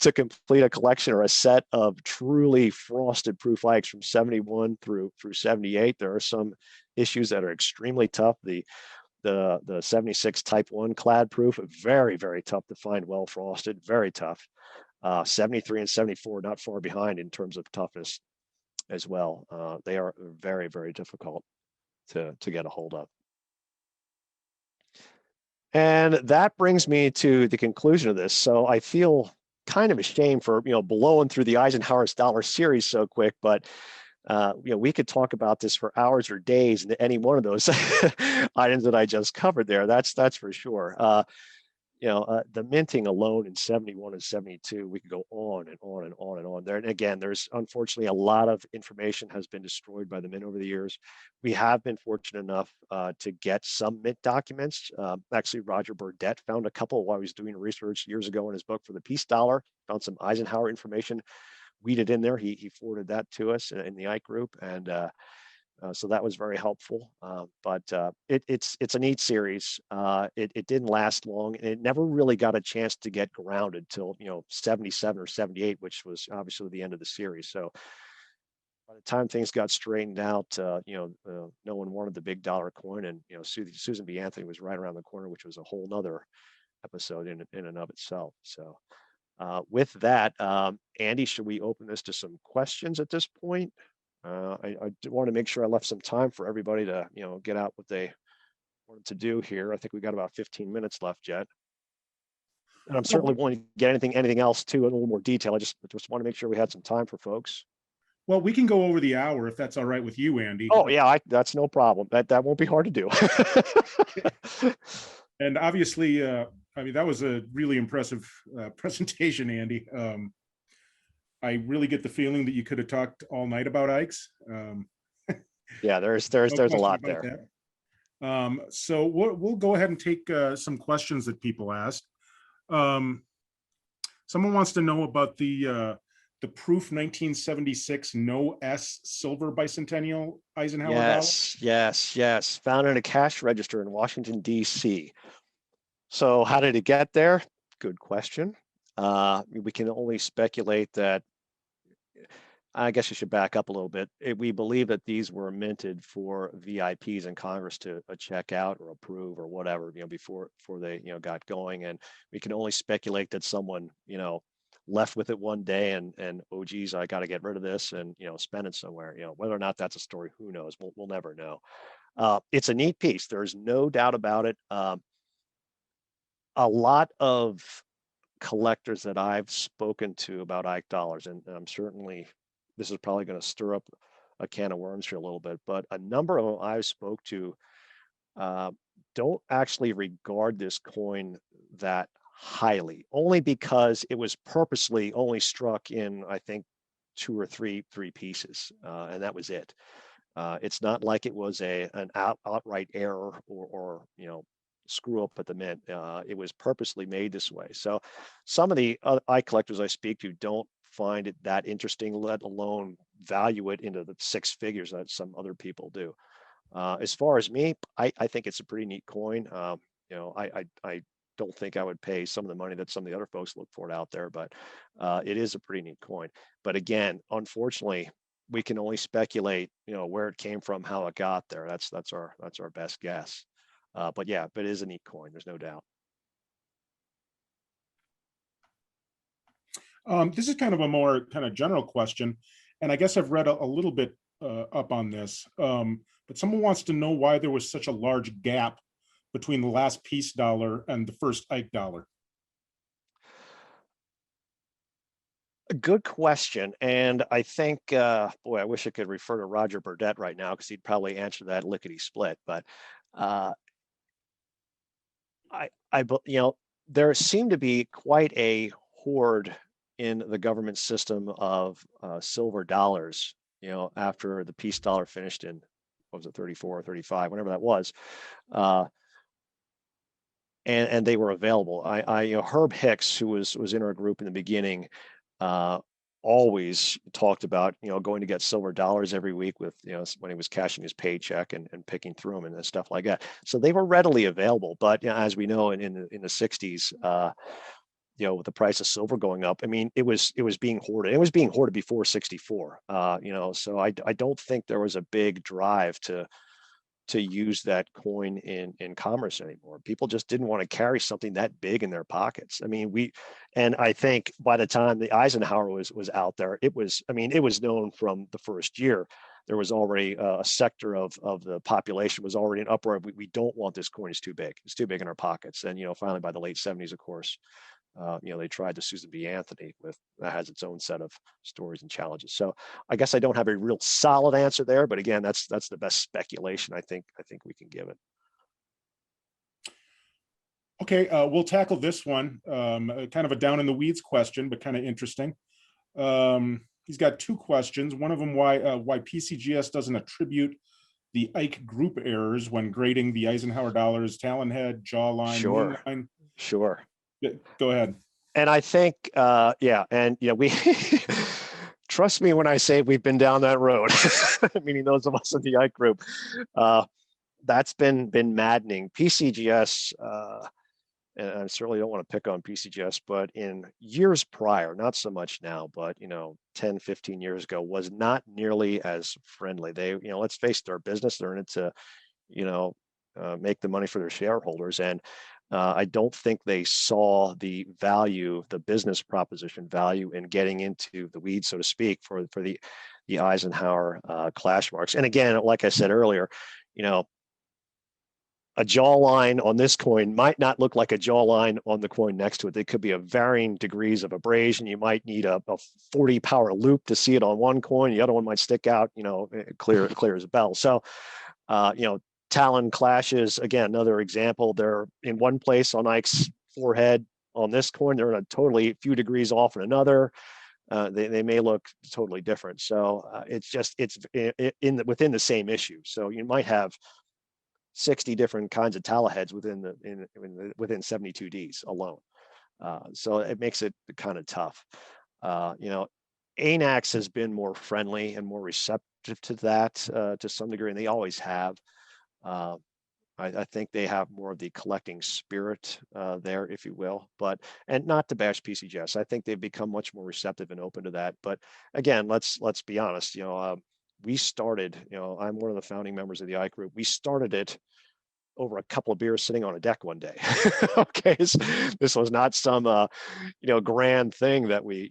to complete a collection or a set of truly frosted proof Ikes from 71 through 78. There are some issues that are extremely tough. The 76 type 1 Clad proof, very tough to find well frosted, very tough. 73 and 74 not far behind in terms of toughness as well. They are very difficult to get a hold of. And that brings me to the conclusion of this. So I feel kind of ashamed for blowing through the Eisenhower dollar series so quick, but we could talk about this for hours or days in any one of those items that I just covered there. That's for sure. The minting alone in 71 and 72, we could go on and on and on and on there. And again, there's unfortunately a lot of information has been destroyed by the Mint over the years. We have been fortunate enough to get some Mint documents. Actually, Roger Burdett found a couple while he was doing research years ago in his book for the peace dollar, found some Eisenhower information weeded in there. He forwarded that to us in the Ike group. And so that was very helpful, but it's a neat series. It didn't last long, and it never really got a chance to get grounded till 77 or 78, which was obviously the end of the series. So by the time things got straightened out, no one wanted the big dollar coin, and Susan B. Anthony was right around the corner, which was a whole nother episode in and of itself. So with that, Andy, should we open this to some questions at this point? I want to make sure I left some time for everybody to, get out what they wanted to do here. I think we got about 15 minutes left yet. And I'm certainly willing to get anything else too in a little more detail. I just want to make sure we had some time for folks. Well, we can go over the hour if that's all right with you, Andy. Oh yeah, that's no problem. That won't be hard to do. And obviously, that was a really impressive presentation, Andy. I really get the feeling that you could have talked all night about Ikes. Yeah, there's a lot there. So we'll go ahead and take some questions that people asked. Someone wants to know about the Proof 1976 No S Silver Bicentennial Eisenhower dollar. Yes. Found in a cash register in Washington, D.C. So how did it get there? Good question. We can only speculate that. I guess you should back up a little bit. We believe that these were minted for VIPs in Congress to check out or approve or whatever, before they, got going. And we can only speculate that someone, left with it one day and oh geez, I got to get rid of this and spend it somewhere. Whether or not that's a story, who knows? We'll never know. It's a neat piece. There's no doubt about it. A lot of collectors that I've spoken to about Ike dollars, and I'm certainly, this is probably going to stir up a can of worms here a little bit, but a number of them I've spoke to don't actually regard this coin that highly, only because it was purposely only struck in, I think, two or three pieces, and that was it. It's not like it was an outright error or screw up at the mint. It was purposely made this way. So some of the eye collectors I speak to don't find it that interesting, let alone value it into the six figures that some other people do. As far as me, I think it's a pretty neat coin. I don't think I would pay some of the money that some of the other folks look for it out there, but it is a pretty neat coin. But again, unfortunately, we can only speculate, where it came from, how it got there. That's our best guess. But yeah, but it is a neat coin. There's no doubt. This is kind of a more kind of general question, and I guess I've read a little bit up on this, but someone wants to know why there was such a large gap between the last peace dollar and the first Ike dollar. A good question. And I think, boy, I wish I could refer to Roger Burdett right now because he'd probably answer that lickety split. But there seemed to be quite a hoard in the government system of silver dollars, after the peace dollar finished in, what was it, 34 or 35, whenever that was. And they were available. Herb Hicks, who was in our group in the beginning, always talked about, going to get silver dollars every week with, when he was cashing his paycheck and picking through them and stuff like that. So they were readily available. But as we know, in the 60s, with the price of silver going up, I mean, it was being hoarded. It was being hoarded before 64. So I don't think there was a big drive to use that coin in commerce anymore. People just didn't want to carry something that big in their pockets. I mean, and I think by the time the Eisenhower was out there, it was known from the first year. There was already a sector of the population was already in uproar. We don't want this coin. It's too big. It's too big in our pockets. And, finally by the late 70s, of course, they tried the Susan B. Anthony that has its own set of stories and challenges. So I guess I don't have a real solid answer there, but again, that's the best speculation I think we can give it. Okay, we'll tackle this one. Kind of a down in the weeds question, but kind of interesting. He's got two questions. One of them, why PCGS doesn't attribute the Ike group errors when grading the Eisenhower dollars, talon head, jawline, moonline. Sure. Go ahead. And I think, we trust me when I say we've been down that road, meaning those of us in the Ike group. That's been maddening. PCGS, and I certainly don't want to pick on PCGS, but in years prior, not so much now, but 10, 15 years ago, was not nearly as friendly. They, let's face it, their business, they're in it to, make the money for their shareholders. And I don't think they saw the value, the business proposition value in getting into the weeds, so to speak, for the Eisenhower clash marks. And again, like I said earlier, a jawline on this coin might not look like a jawline on the coin next to it. They could be of varying degrees of abrasion. You might need a 40 power loop to see it on one coin. The other one might stick out, clear as a bell. So, talon clashes, again, another example. They're in one place on Ike's forehead on this coin. They're in a totally few degrees off in another. They may look totally different. So it's within the same issue. So you might have 60 different kinds of tallow heads within 72 Ds alone. So it makes it kind of tough. ANACS has been more friendly and more receptive to that to some degree, and they always have. I think they have more of the collecting spirit there, if you will, and not to bash PCGS. I think they've become much more receptive and open to that. But again, let's be honest. We started. I'm one of the founding members of the I group. We started it over a couple of beers sitting on a deck one day. Okay, so this was not some grand thing that we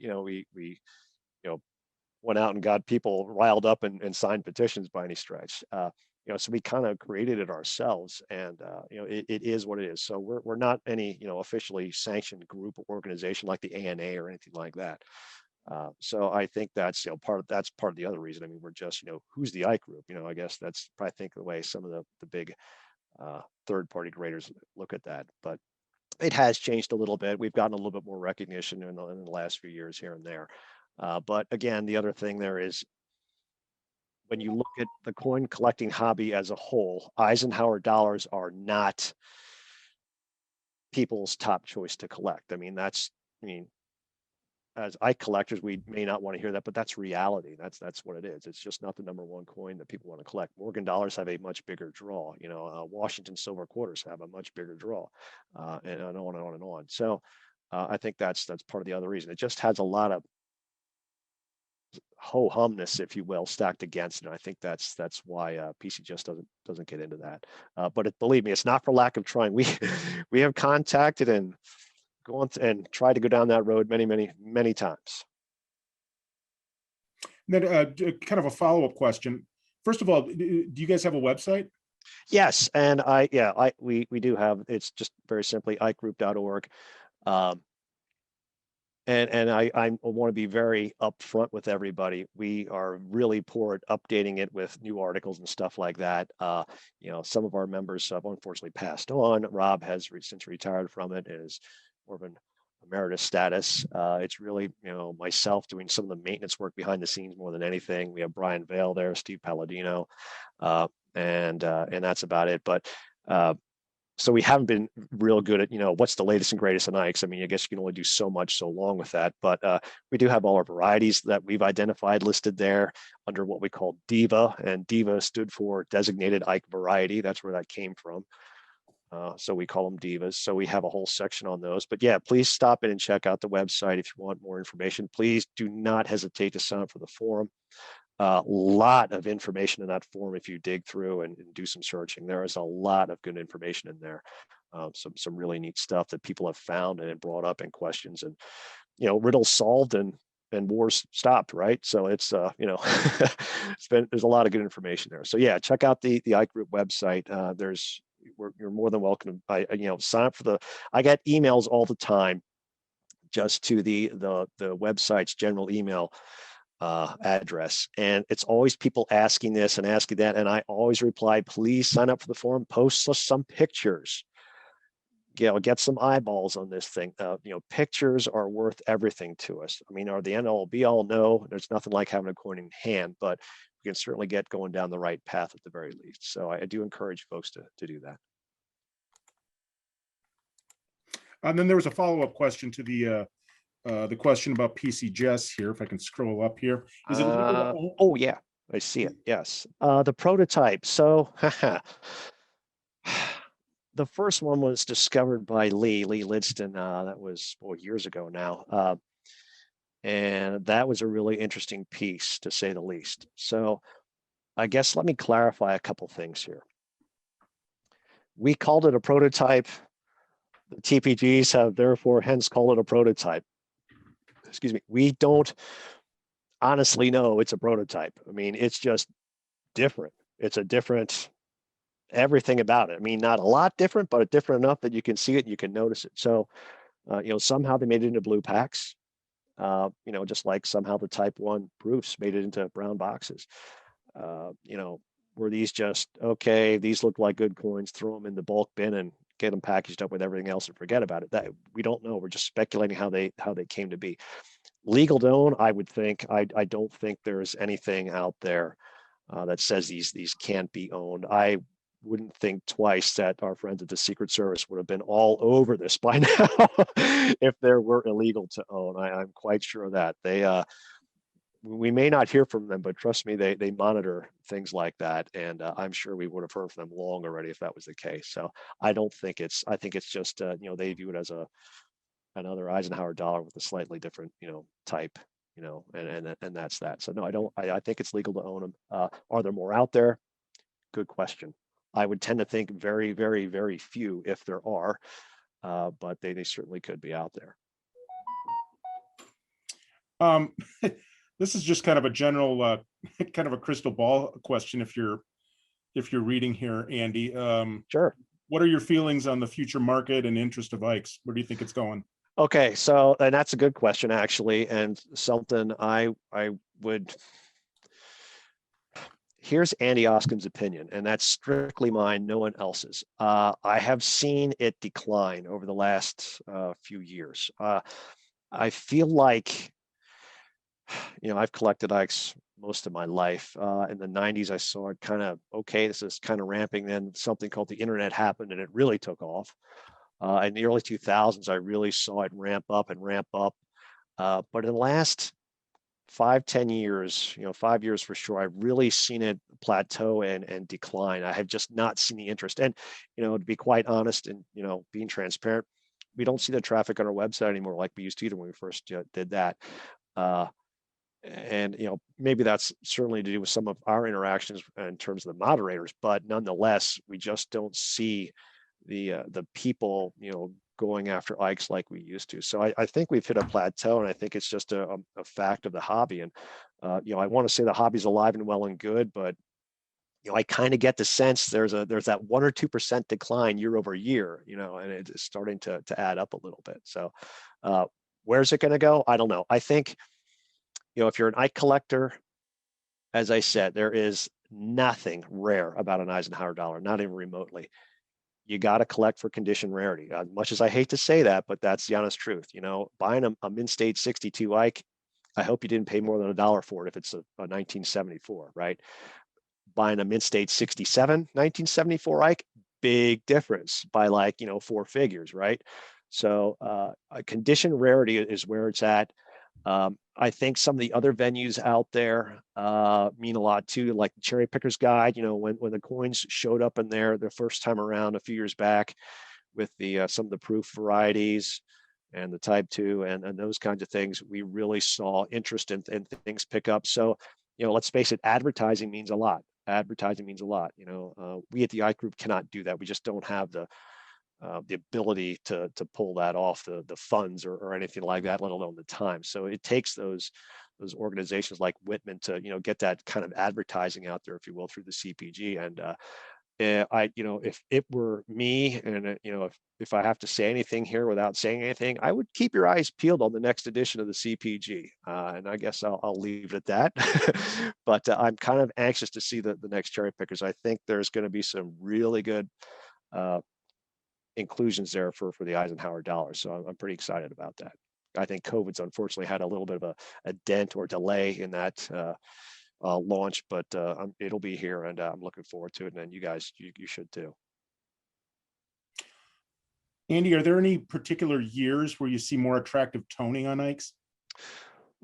went out and got people riled up and signed petitions by any stretch. So we kind of created it ourselves, and it is what it is. So we're not any officially sanctioned group or organization like the ANA or anything like that. So I think that's part of the other reason. I mean, we're just who's the I group? I guess that's I think the way some of the big third-party graders look at that. But it has changed a little bit. We've gotten a little bit more recognition in the last few years here and there. But again, the other thing there is, when you look at the coin collecting hobby as a whole, Eisenhower dollars are not people's top choice to collect. As I collectors, we may not want to hear that, but that's reality. That's what it is. It's just not the number one coin that people want to collect. Morgan dollars have a much bigger draw. Washington silver quarters have a much bigger draw, and on and on and on. So I think that's part of the other reason. It just has a lot of ho-humness, if you will, stacked against it. And I think that's why PC just doesn't get into that. But believe me, it's not for lack of trying. We have contacted and gone and tried to go down that road many times. And then kind of a follow-up question. First of all, do you guys have a website? Yes, and we do have. It's just very simply igroup.org. And I want to be very upfront with everybody. We are really poor at updating it with new articles and stuff like that. Some of our members have unfortunately passed on. Rob has since retired from it and is more of an emeritus status. It's really myself doing some of the maintenance work behind the scenes more than anything. We have Brian Vale there, Steve Palladino, and that's about it. But so we haven't been real good at, what's the latest and greatest in Ikes. I mean, I guess you can only do so much so long with that, but we do have all our varieties that we've identified listed there under what we call DIVA, and DIVA stood for Designated Ike Variety. That's where that came from. So we call them divas. So we have a whole section on those. But yeah, please stop in and check out the website if you want more information. Please do not hesitate to sign up for the forum. A lot of information in that forum if you dig through and do some searching. There is a lot of good information in there. Some really neat stuff that people have found and brought up in questions, and riddles solved and wars stopped, right? So it's there's a lot of good information there. So yeah, check out the I Group website. You're more than welcome to sign up for I get emails all the time just to the website's general email address, and it's always people asking this and asking that, and I always reply, please sign up for the forum, post us some pictures, get some eyeballs on this thing. Pictures are worth everything to us. I mean, are the end all be all? No, there's nothing like having a coin in hand, but we can certainly get going down the right path at the very least. So I do encourage folks to do that. And then there was a follow-up question to the question about PCGS here, if I can scroll up here. Is it oh yeah, I see it. Yes. The prototype. So the first one was discovered by Lee Lidston. That was years ago now. And that was a really interesting piece, to say the least. So I guess let me clarify a couple things here. We called it a prototype. The TPGs have therefore hence called it a prototype. Excuse me. We don't honestly know it's a prototype. I mean, it's just different. It's a different everything about it. I mean, not a lot different, but different enough that you can see it and you can notice it. So, somehow they made it into blue packs. Just like somehow the Type 1 proofs made it into brown boxes. Were these just, okay, these look like good coins, throw them in the bulk bin and get them packaged up with everything else and forget about it? That we don't know. We're just speculating how they came to be. Legal to own, I would think. I don't think there's anything out there that says these can't be owned. I wouldn't think twice that our friends at the Secret Service would have been all over this by now if there were illegal to own. I'm quite sure of that. We may not hear from them, but trust me, they monitor things like that, and I'm sure we would have heard from them long already if that was the case. So I think it's just they view it as another Eisenhower dollar with a slightly different type, and that's that. So no, I think it's legal to own them. Are there more out there? Good question. I would tend to think very, very, very few if there are, but they certainly could be out there. This is just kind of a general, kind of a crystal ball question. If you're reading here, Andy, Sure. What are your feelings on the future market and interest of Ikes? Where do you think it's going? Okay, so and that's a good question actually, and something I would. Here's Andy Oskam's opinion, and that's strictly mine, no one else's. I have seen it decline over the last few years. I feel like, I've collected Ikes most of my life. In the 90s, I saw it kind of, okay, this is kind of ramping. Then something called the internet happened and it really took off. In the early 2000s, I really saw it ramp up and ramp up. But in the last 5-10 years, 5 years for sure, I've really seen it plateau and decline. I have just not seen the interest. And, to be quite honest and, being transparent, we don't see the traffic on our website anymore like we used to when we first did that. And maybe that's certainly to do with some of our interactions in terms of the moderators, but nonetheless, we just don't see the people going after Ikes like we used to. So I think we've hit a plateau, and I think it's just a fact of the hobby. And I want to say the hobby's alive and well and good, but I kind of get the sense there's that 1 or 2% decline year over year, and it's starting to add up a little bit. So where's it going to go? I don't know. I think if you're an Ike collector, as I said, there is nothing rare about an Eisenhower dollar, not even remotely. You got to collect for condition rarity. Much as I hate to say that, but that's the honest truth. Buying a mint stage 62 Ike, I hope you didn't pay more than $1 for it if it's a 1974, right? Buying a mint stage 67 1974 Ike, big difference by 4 figures, right? So a condition rarity is where it's at. I think some of the other venues out there mean a lot too, like the Cherry Picker's Guide. When the coins showed up in there the first time around a few years back with the some of the proof varieties and the Type 2 and those kinds of things, we really saw interest in things pick up. So, let's face it, advertising means a lot. Advertising means a lot. We at the Ike Group cannot do that. We just don't have the ability to pull that off, the funds or anything like that, let alone the time. So it takes those organizations like Whitman to get that kind of advertising out there, if you will, through the CPG. And if it were me, and if I have to say anything here without saying anything, I would keep your eyes peeled on the next edition of the CPG. And I guess I'll leave it at that. But I'm kind of anxious to see the next Cherry Pickers. I think there's going to be some really good inclusions there for the Eisenhower dollar. So I'm pretty excited about that. I think COVID's unfortunately had a little bit of a dent or delay in that launch, but it'll be here, and I'm looking forward to it. And you guys, you should too. Andy, are there any particular years where you see more attractive toning on Ikes?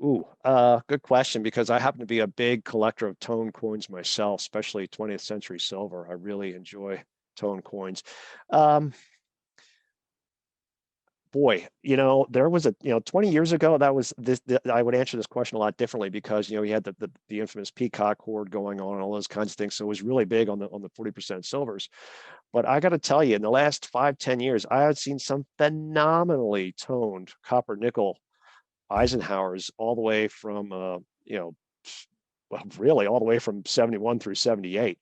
Ooh, good question, because I happen to be a big collector of tone coins myself, especially 20th century silver. I really enjoy tone coins. Boy, there was 20 years ago, that was this, I would answer this question a lot differently, because, you had the infamous peacock horde going on and all those kinds of things. So it was really big on the 40% silvers. But I got to tell you, in the last 5-10 years, I have seen some phenomenally toned copper nickel Eisenhowers all the way from, really all the way from 71 through 78.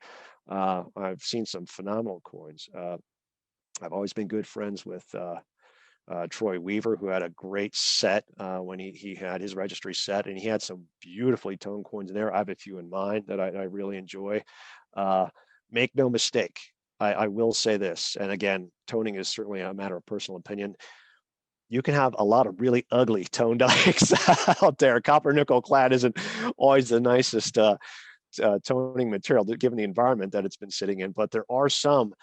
I've seen some phenomenal coins. I've always been good friends with Troy Weaver, who had a great set when he had his registry set, and he had some beautifully toned coins in there. I have a few in mind that I really enjoy. Make no mistake, I will say this, and again, toning is certainly a matter of personal opinion. You can have a lot of really ugly toned Ikes out there. Copper nickel clad isn't always the nicest toning material, given the environment that it's been sitting in. But there are some,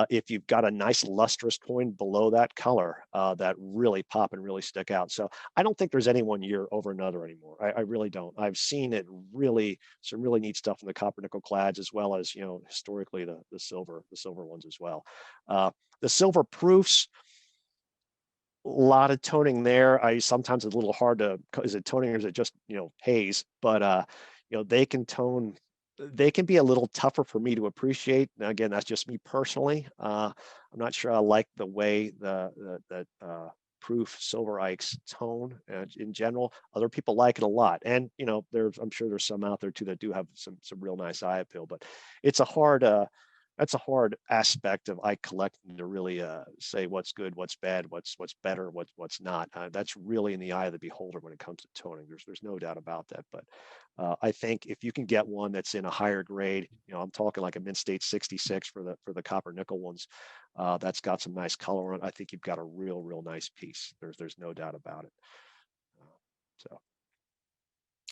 if you've got a nice lustrous coin below that color, that really pop and really stick out. So I don't think there's any one year over another anymore. I really don't. I've seen it really, some really neat stuff in the copper nickel clads, as well as, historically the silver ones as well. The silver proofs, a lot of toning there. Sometimes it's a little hard to, is it toning or is it just, haze? But they can tone, they can be a little tougher for me to appreciate. Now, again, that's just me personally. I'm not sure I like the way the proof silver ikes tone in general. Other people like it a lot, and I'm sure there's some out there too that do have some real nice eye appeal. But it's a hard that's a hard aspect of ike collecting to really say what's good, what's bad, what's better, what's not. That's really in the eye of the beholder when it comes to toning. There's no doubt about that. But I think if you can get one that's in a higher grade, I'm talking like a mint state 66 for the copper nickel ones, that's got some nice color on it, I think you've got a real nice piece. There's no doubt about it. So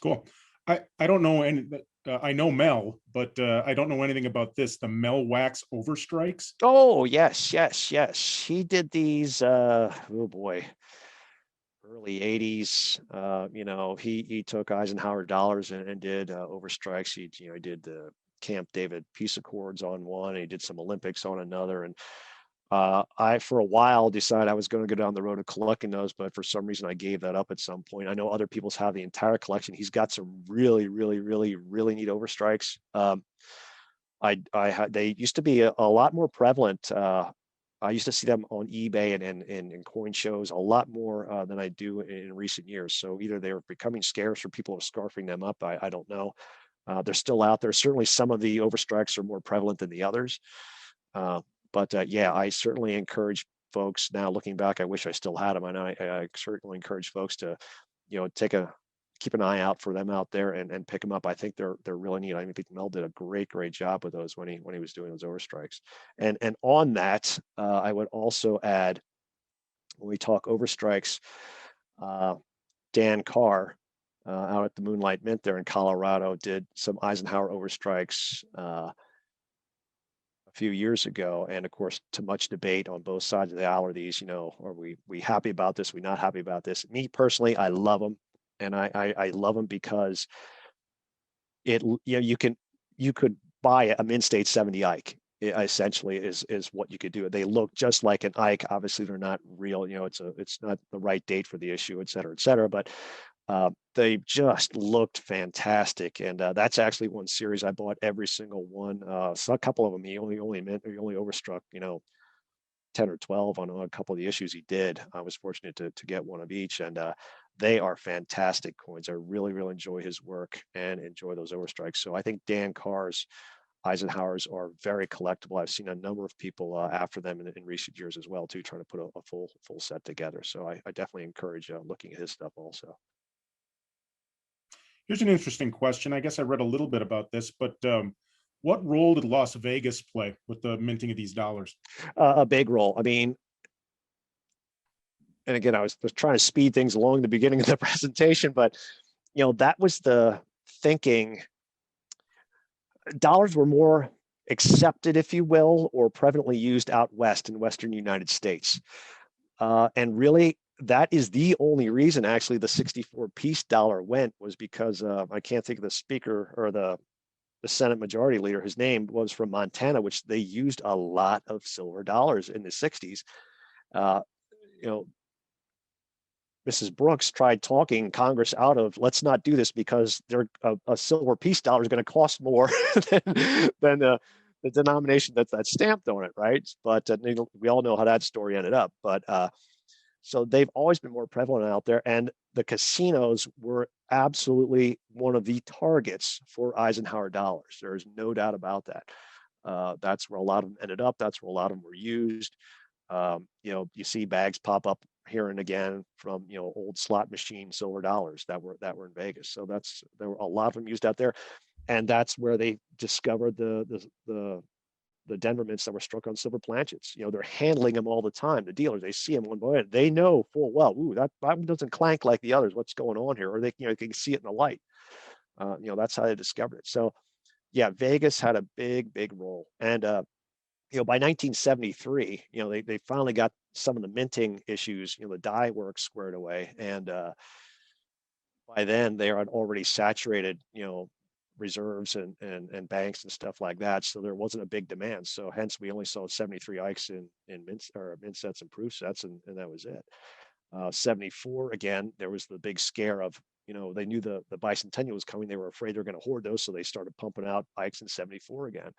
Cool. I don't know any. I know Mel, but I don't know anything about this. The Mel Wax Overstrikes. Oh yes. He did these. Oh boy, early 80s. He took Eisenhower dollars and did Overstrikes. He did the Camp David Peace Accords on one. And he did some Olympics on another. And I, for a while, decided I was going to go down the road of collecting those, but for some reason I gave that up at some point. I know other people's have the entire collection. He's got some really neat Overstrikes. They used to be a lot more prevalent. I used to see them on eBay and in coin shows a lot more than I do in recent years. So either they're becoming scarce or people are scarfing them up. I don't know. They're still out there. Certainly some of the Overstrikes are more prevalent than the others. But yeah, I certainly encourage folks now, looking back, I wish I still had them. And I certainly encourage folks to, keep an eye out for them out there and pick them up. I think they're really neat. I think Mel did a great job with those when he was doing those Overstrikes. And on that, I would also add, when we talk Overstrikes, Dan Carr out at the Moonlight Mint there in Colorado did some Eisenhower Overstrikes a few years ago, and of course, to much debate on both sides of the aisle. Are these, are we happy about this? We not happy about this? Me personally, I love them, and I love them because you could buy a mint state 70 Ike. It essentially is what you could do. They look just like an Ike. Obviously, they're not real. It's not the right date for the issue, et cetera, but they just looked fantastic. And that's actually one series I bought every single one. So a couple of them he only overstruck 10 or 12 on a couple of the issues he did. I was fortunate to get one of each, and they are fantastic coins. I really enjoy his work and enjoy those Overstrikes. So I think Dan Carr's Eisenhowers are very collectible. I've seen a number of people after them in recent years as well too, trying to put a full set together. So I definitely encourage looking at his stuff also. Here's an interesting question. I guess I read a little bit about this, but what role did Las Vegas play with the minting of these dollars? A big role. I mean, and again, I was trying to speed things along the beginning of the presentation, but that was the thinking. Dollars were more accepted, if you will, or prevalently used out west in Western United States. And really, that is the only reason actually the 64 piece dollar went, was because I can't think of the speaker or the Senate Majority Leader. His name was from Montana, which they used a lot of silver dollars in the 60s. Mrs. Brooks tried talking Congress out of, let's not do this because a silver piece dollar is going to cost more than the denomination that's stamped on it, right? But we all know how that story ended up. But so they've always been more prevalent out there, and the casinos were absolutely one of the targets for Eisenhower dollars. There is no doubt about that. That's where a lot of them ended up. That's where a lot of them were used. You see bags pop up here and again from old slot machine silver dollars that were in Vegas. So there were a lot of them used out there, and that's where they discovered the Denver mints that were struck on silver planchets. They're handling them all the time. The dealers, they see them one by one. They know full well, ooh, that one doesn't clank like the others. What's going on here? Or they can see it in the light. That's how they discovered it. So yeah, Vegas had a big role. And by 1973, they finally got some of the minting issues, the die work squared away. And by then they had already saturated, reserves and banks and stuff like that. So there wasn't a big demand. So hence we only saw 73 Ikes in mint sets and proof sets, and that was it. 74, again, there was the big scare of, they knew the bicentennial was coming. They were afraid they were going to hoard those. So they started pumping out Ikes in 74 again.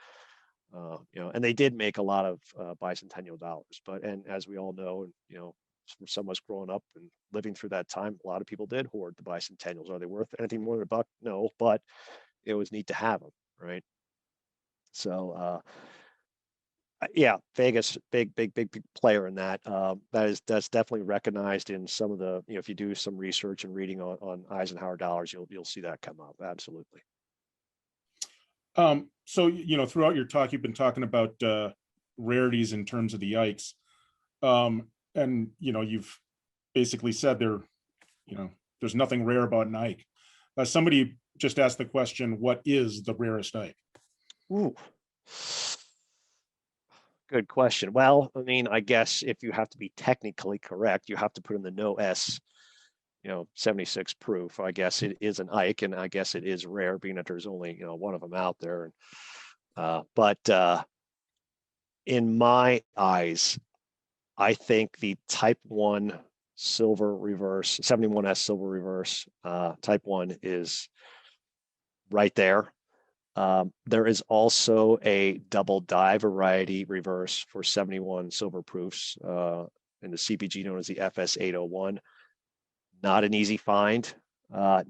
And they did make a lot of bicentennial dollars. And as we all know, from someone growing up and living through that time, a lot of people did hoard the bicentennials. Are they worth anything more than $1? No, but it was neat to have them, right? So yeah, Vegas, big player in that. That's definitely recognized in some of the, if you do some research and reading on Eisenhower dollars, you'll see that come up. Absolutely. So, throughout your talk, you've been talking about rarities in terms of the Ikes. And, you've basically said there's nothing rare about an Ike. Somebody just asked the question, what is the rarest Ike? Ooh. Good question. Well, I mean, I guess if you have to be technically correct, you have to put in the no S, 76 proof. I guess it is an Ike, and I guess it is rare, being that there's only, one of them out there. But in my eyes, I think the Type 1 silver reverse, 71S silver reverse, Type 1 is right there. There is also a double die variety reverse for 71 silver proofs in the CPG known as the FS801. Not an easy find.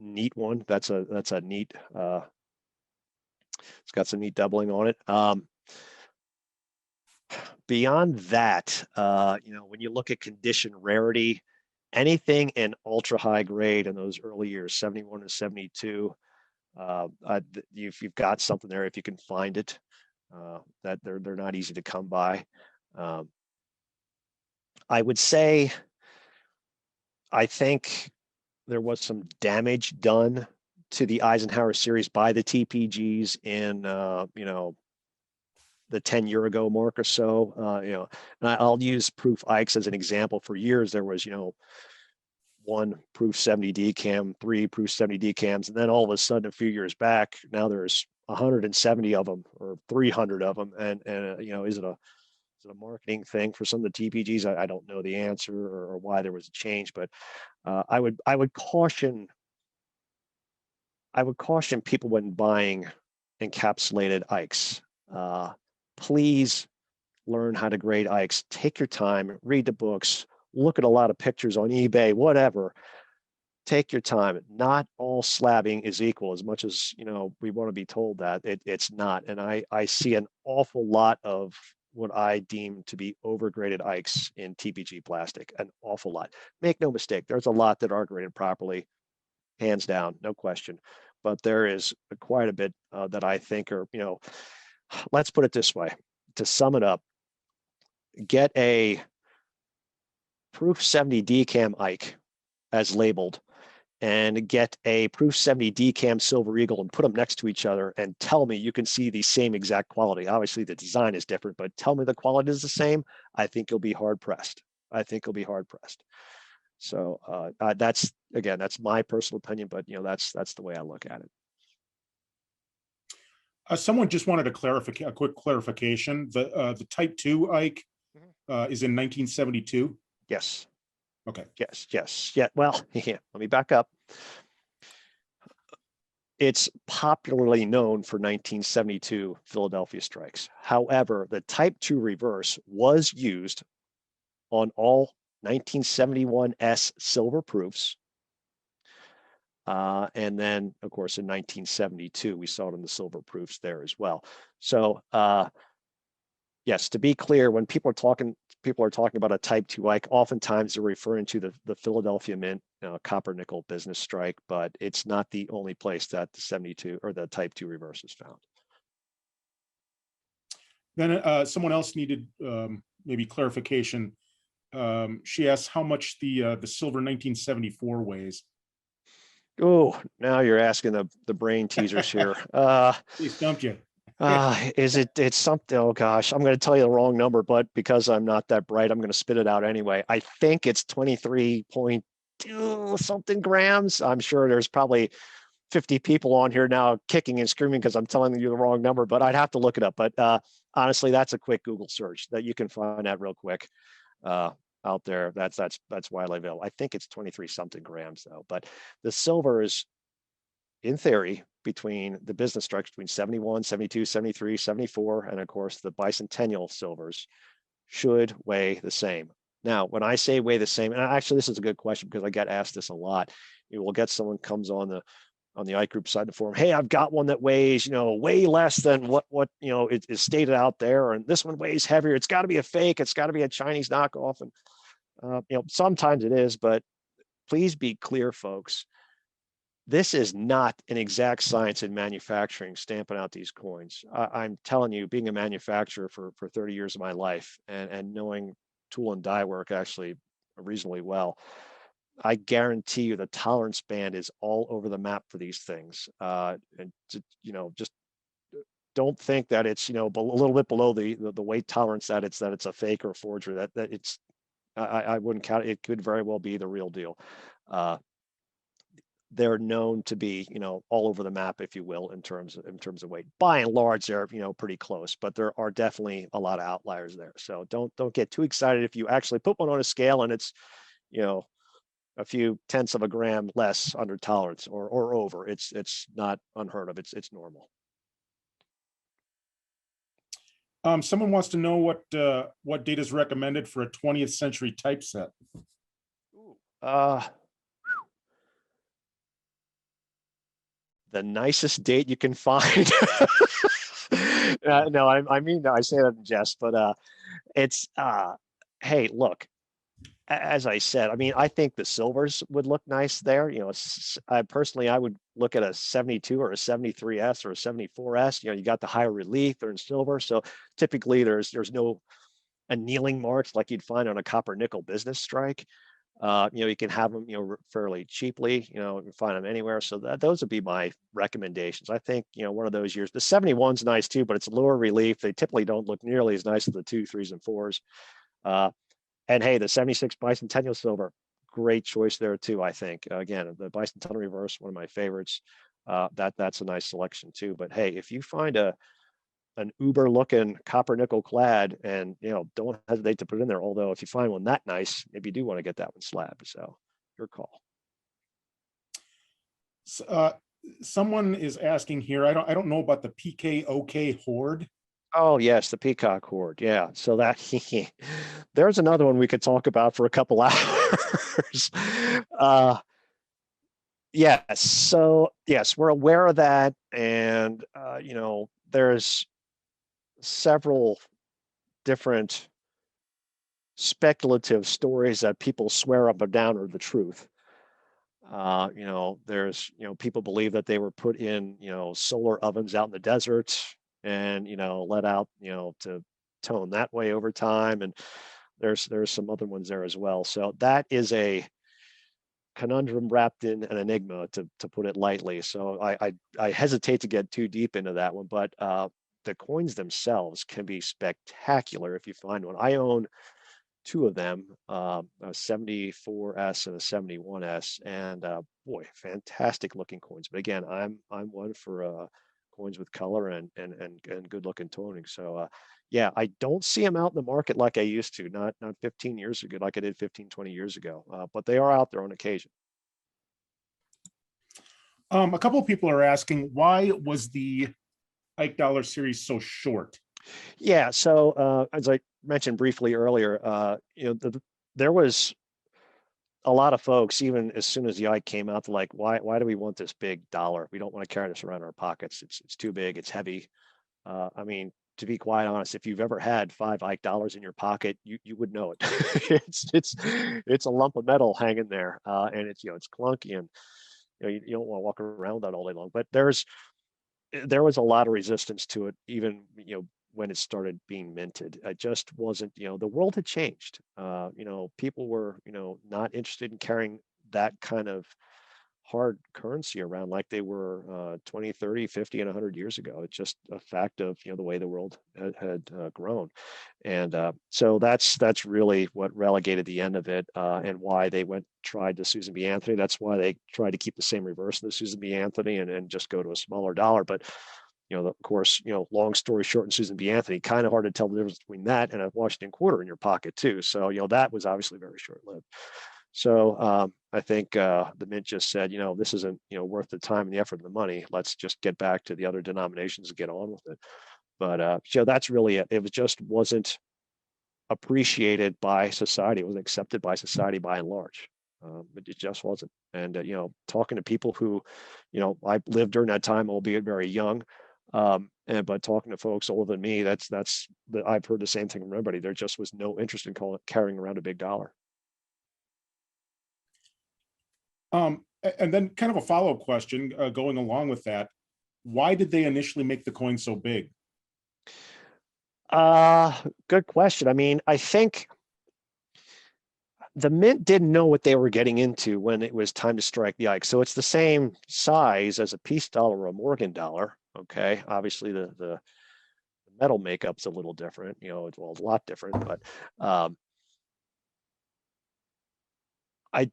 Neat one. That's a neat. It's got some neat doubling on it. Beyond that, when you look at condition rarity, anything in ultra high grade in those early years, 71 and 72. You've got something there if you can find it. That they're not easy to come by. I would say, I think there was some damage done to the Eisenhower series by the TPGs in the 10-year ago mark or so. And I'll use proof Ikes as an example. For years there was 1 proof 70 decam, 3 proof 70 decams, and then all of a sudden a few years back, now there's 170 of them or 300 of them. And is it a marketing thing for some of the TPGs? I don't know the answer or why there was a change, but I would caution people when buying encapsulated Ikes. Please learn how to grade Ikes. Take your time, read the books, look at a lot of pictures on eBay, whatever. Take your time. Not all slabbing is equal, as much as we want to be told that it's not. And I see an awful lot of what I deem to be overgraded Ikes in TPG plastic, an awful lot. Make no mistake, there's a lot that are graded properly, hands down, no question. But there is quite a bit that I think are, let's put it this way, to sum it up, get a proof 70 decam Ike as labeled, and get a proof 70 decam silver eagle and put them next to each other and tell me you can see the same exact quality. Obviously the design is different, but tell me the quality is the same. I think you'll be hard pressed. So that's my personal opinion, but that's the way I look at it. Someone just wanted a quick clarification. The Type 2 Ike is in 1972. Yes. Okay. Yes. Yeah. Well, yeah. Let me back up. It's popularly known for 1972 Philadelphia strikes. However, the Type 2 reverse was used on all 1971S silver proofs. And then, of course, in 1972, we saw it in the silver proofs there as well. So, yes, to be clear, when people are talking about a Type 2 Ike, oftentimes they're referring to the Philadelphia Mint copper nickel business strike, but it's not the only place that the 72 or the Type 2 reverse is found. Then someone else needed maybe clarification. She asked how much the silver 1974 weighs. Oh, now you're asking the brain teasers here. He stumped you. It's something, oh gosh, I'm going to tell you the wrong number, but because I'm not that bright, I'm going to spit it out anyway. I think it's 23.2 something grams. I'm sure there's probably 50 people on here now kicking and screaming because I'm telling you the wrong number, but I'd have to look it up. But honestly, that's a quick Google search that you can find that real quick out there. That's widely available. I think it's 23 something grams though. But the silver is, in theory, between the business strikes between 71, 72, 73, 74, and of course the bicentennial silvers should weigh the same. Now, when I say weigh the same, and actually this is a good question because I get asked this a lot. You will get someone comes on the Ike group side of the forum. Hey, I've got one that weighs, way less than what is stated out there, and this one weighs heavier. It's got to be a fake. It's got to be a Chinese knockoff, and sometimes it is. But please be clear, folks. This is not an exact science in manufacturing, stamping out these coins. I'm telling you, being a manufacturer for 30 years of my life and knowing tool and die work actually reasonably well, I guarantee you the tolerance band is all over the map for these things. And just don't think that it's a little bit below the weight tolerance that it's a fake or a forgery. That it's I wouldn't count it. It could very well be the real deal. They're known to be, all over the map, if you will, in terms of weight. By and large, they're, pretty close, but there are definitely a lot of outliers there. So don't get too excited if you actually put one on a scale and it's, a few tenths of a gram less under tolerance or over. It's not unheard of. It's normal. Someone wants to know what date is recommended for a 20th century typeset. The nicest date you can find. No, I mean, no, I say that in jest, but it's, hey, look, as I said, I mean, I think the silvers would look nice there. Personally, I would look at a 72 or a 73S or a 74S. You got the higher relief, they're in silver. So typically there's no annealing marks like you'd find on a copper nickel business strike. You can have them, fairly cheaply, you can find them anywhere. So those would be my recommendations. I think, one of those years, the 71's nice too, but it's lower relief. They typically don't look nearly as nice as the 2, 3s, and 4s. And hey, the 76 bicentennial silver, great choice there too, I think. Again, the bicentennial reverse, one of my favorites. That's a nice selection too. But hey, if you find an uber looking copper nickel clad, and don't hesitate to put it in there. Although if you find one that nice, maybe you do want to get that one slab. So your call. Someone is asking here, I don't know about the PKOK Horde. Oh yes, the Peacock Horde. Yeah. So that there's another one we could talk about for a couple hours. Yes. So yes, we're aware of that. And there's several different speculative stories that people swear up and down are the truth. There's, people believe that they were put in, solar ovens out in the desert and, let out, to tone that way over time. And there's some other ones there as well. So that is a conundrum wrapped in an enigma, to put it lightly. So I hesitate to get too deep into that one, but the coins themselves can be spectacular if you find one. I own 2 of them, a 74S and a 71S, and boy, fantastic looking coins. But again, I'm one for coins with color and good looking toning. So yeah, I don't see them out in the market like I used to, not 15 years ago, like I did 15, 20 years ago, but they are out there on occasion. A couple of people are asking, why was the Ike Dollar series so short? Yeah, so as I mentioned briefly earlier, there was a lot of folks, even as soon as the Ike came out, like, why do we want this big dollar? We don't want to carry this around our pockets. It's too big. It's heavy. I mean, to be quite honest, if you've ever had 5 Ike dollars in your pocket, you would know it. it's a lump of metal hanging there, and it's clunky, and you don't want to walk around that all day long. But there was a lot of resistance to it, even when it started being minted. It just wasn't, the world had changed. People were, not interested in carrying that kind of hard currency around like they were 20, 30, 50, and 100 years ago. It's just a fact of, the way the world had grown. And so that's really what relegated the end of it, and why they tried to Susan B. Anthony. That's why they tried to keep the same reverse of the Susan B. Anthony and just go to a smaller dollar. But of course, long story short, and Susan B. Anthony, kind of hard to tell the difference between that and a Washington quarter in your pocket too. So, that was obviously very short-lived. So I think the Mint just said, this isn't, worth the time and the effort and the money. Let's just get back to the other denominations and get on with it. But that's really it. It wasn't appreciated by society. It wasn't accepted by society by and large. It just wasn't. And talking to people who, I lived during that time, albeit very young. But talking to folks older than me, I've heard the same thing from everybody. There just was no interest in carrying around a big dollar. And then kind of a follow-up question going along with that. Why did they initially make the coin so big? Good question. I mean, I think the Mint didn't know what they were getting into when it was time to strike the Ike. So it's the same size as a peace dollar or a Morgan dollar. Okay. Obviously the metal makeup's a little different, it's a lot different, but I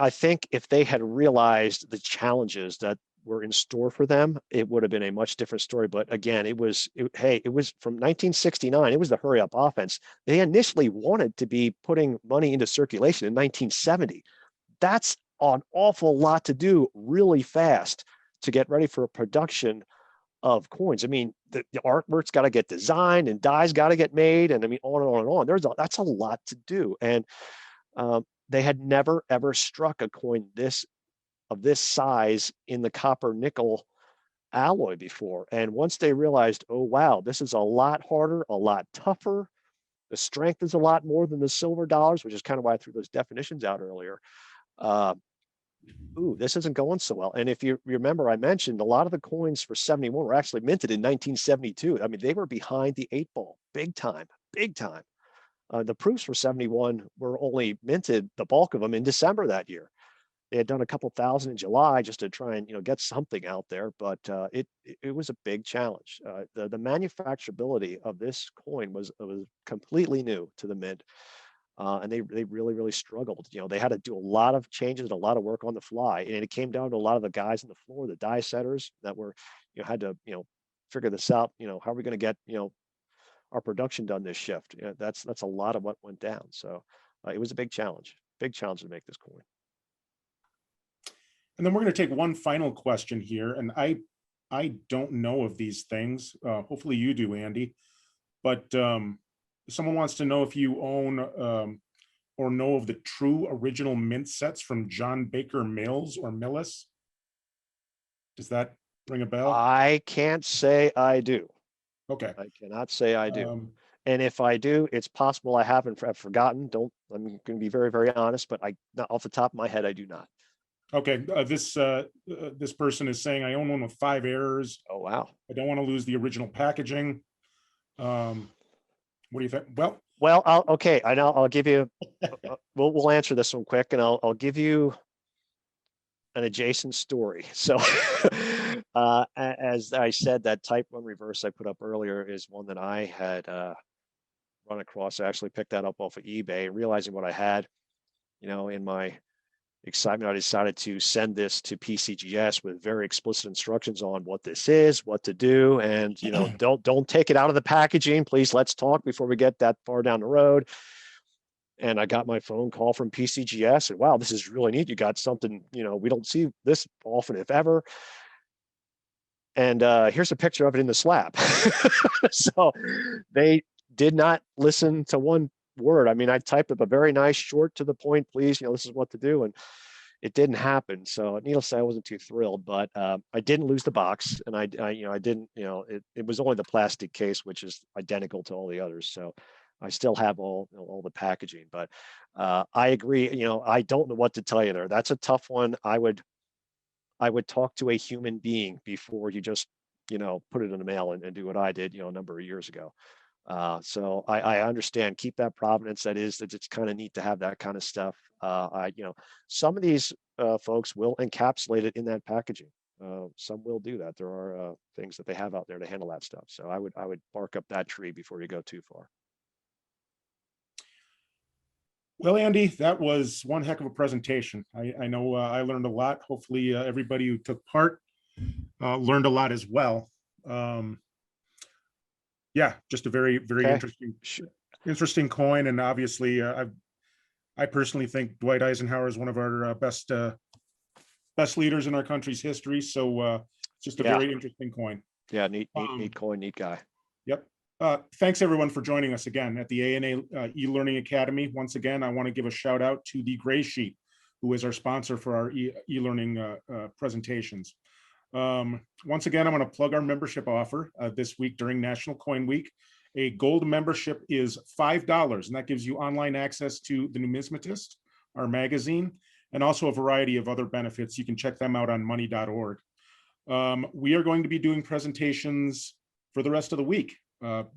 think if they had realized the challenges that were in store for them, it would have been a much different story. But again, it was from 1969. It was the hurry up offense. They initially wanted to be putting money into circulation in 1970. That's an awful lot to do really fast to get ready for a production of coins. I mean, the artwork's got to get designed and dies got to get made, and I mean, on and on and on. That's a lot to do, and they had never ever struck a coin of this size in the copper nickel alloy before. And once they realized, oh wow, this is a lot harder, a lot tougher. The strength is a lot more than the silver dollars, which is kind of why I threw those definitions out earlier. This isn't going so well. And if you remember, I mentioned a lot of the coins for 71 were actually minted in 1972. I mean, they were behind the 8-ball, big time, big time. The proofs for 71 were only minted, the bulk of them, in December that year. They had done a couple thousand in July just to try and get something out there, but it was a big challenge. The manufacturability of this coin was completely new to the Mint, and they really really struggled. They had to do a lot of changes and a lot of work on the fly, and it came down to a lot of the guys on the floor, the die setters, that were had to figure this out. How are we going to get our production done this shift? That's a lot of what went down. So it was a big challenge to make this coin. And then we're going to take one final question here. And I don't know of these things. Hopefully you do, Andy. But someone wants to know if you own or know of the true original Mint sets from John Baker Mills or Millis. Does that ring a bell? I can't say I do. Okay. I cannot say I do. And if I do, it's possible I haven't. I've forgotten. I'm going to be very, very honest, but off the top of my head, I do not. Okay, this person is saying, I own one with 5 errors. Oh wow! I don't want to lose the original packaging. What do you think? Well, I'll give you. We'll answer this one quick, and I'll give you an adjacent story. So, as I said, that Type 1 reverse I put up earlier is one that I had run across. I actually picked that up off of eBay, realizing what I had, in my excitement, I decided to send this to PCGS with very explicit instructions on what this is, what to do, and don't take it out of the packaging. Please, let's talk before we get that far down the road. And I got my phone call from PCGS, and wow, this is really neat. You got something, we don't see this often, if ever. And here's a picture of it in the slab. So they did not listen to one word. I mean, I typed up a very nice, short, to the point, please, this is what to do, and it didn't happen. So needless to say, I wasn't too thrilled, but I didn't lose the box, and I didn't, it was only the plastic case, which is identical to all the others. So I still have all the packaging, but I agree. I don't know what to tell you there. That's a tough one. I would talk to a human being before you just, put it in the mail and do what I did, a number of years ago. So I understand, keep that provenance. It's kind of neat to have that kind of stuff. Some of these folks will encapsulate it in that packaging. Some will do that. There are things that they have out there to handle that stuff. So I would bark up that tree before you go too far. Well, Andy, that was one heck of a presentation. I know I learned a lot. Hopefully everybody who took part learned a lot as well. Yeah, just a very, very Okay. interesting coin. And obviously I personally think Dwight Eisenhower is one of our best leaders in our country's history. So just a very interesting coin. Yeah, neat coin, neat guy. Yep. Thanks everyone for joining us again at the ANA eLearning Academy. Once again, I want to give a shout out to the Gray Sheet, who is our sponsor for our e-learning presentations. Once again, I'm going to plug our membership offer this week during National Coin Week. A gold membership is $5, and that gives you online access to The Numismatist, our magazine, and also a variety of other benefits. You can check them out on money.org. We are going to be doing presentations for the rest of the week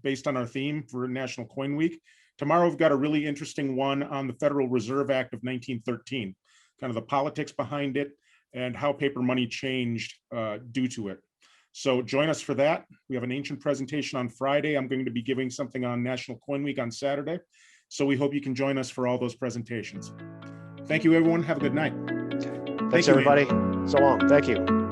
based on our theme for National Coin Week. Tomorrow, we've got a really interesting one on the Federal Reserve Act of 1913, kind of the politics behind it and how paper money changed due to it. So join us for that. We have an ancient presentation on Friday. I'm going to be giving something on National Coin Week on Saturday. So we hope you can join us for all those presentations. Thank you, everyone. Have a good night. Thanks, everybody. So long. Thank you.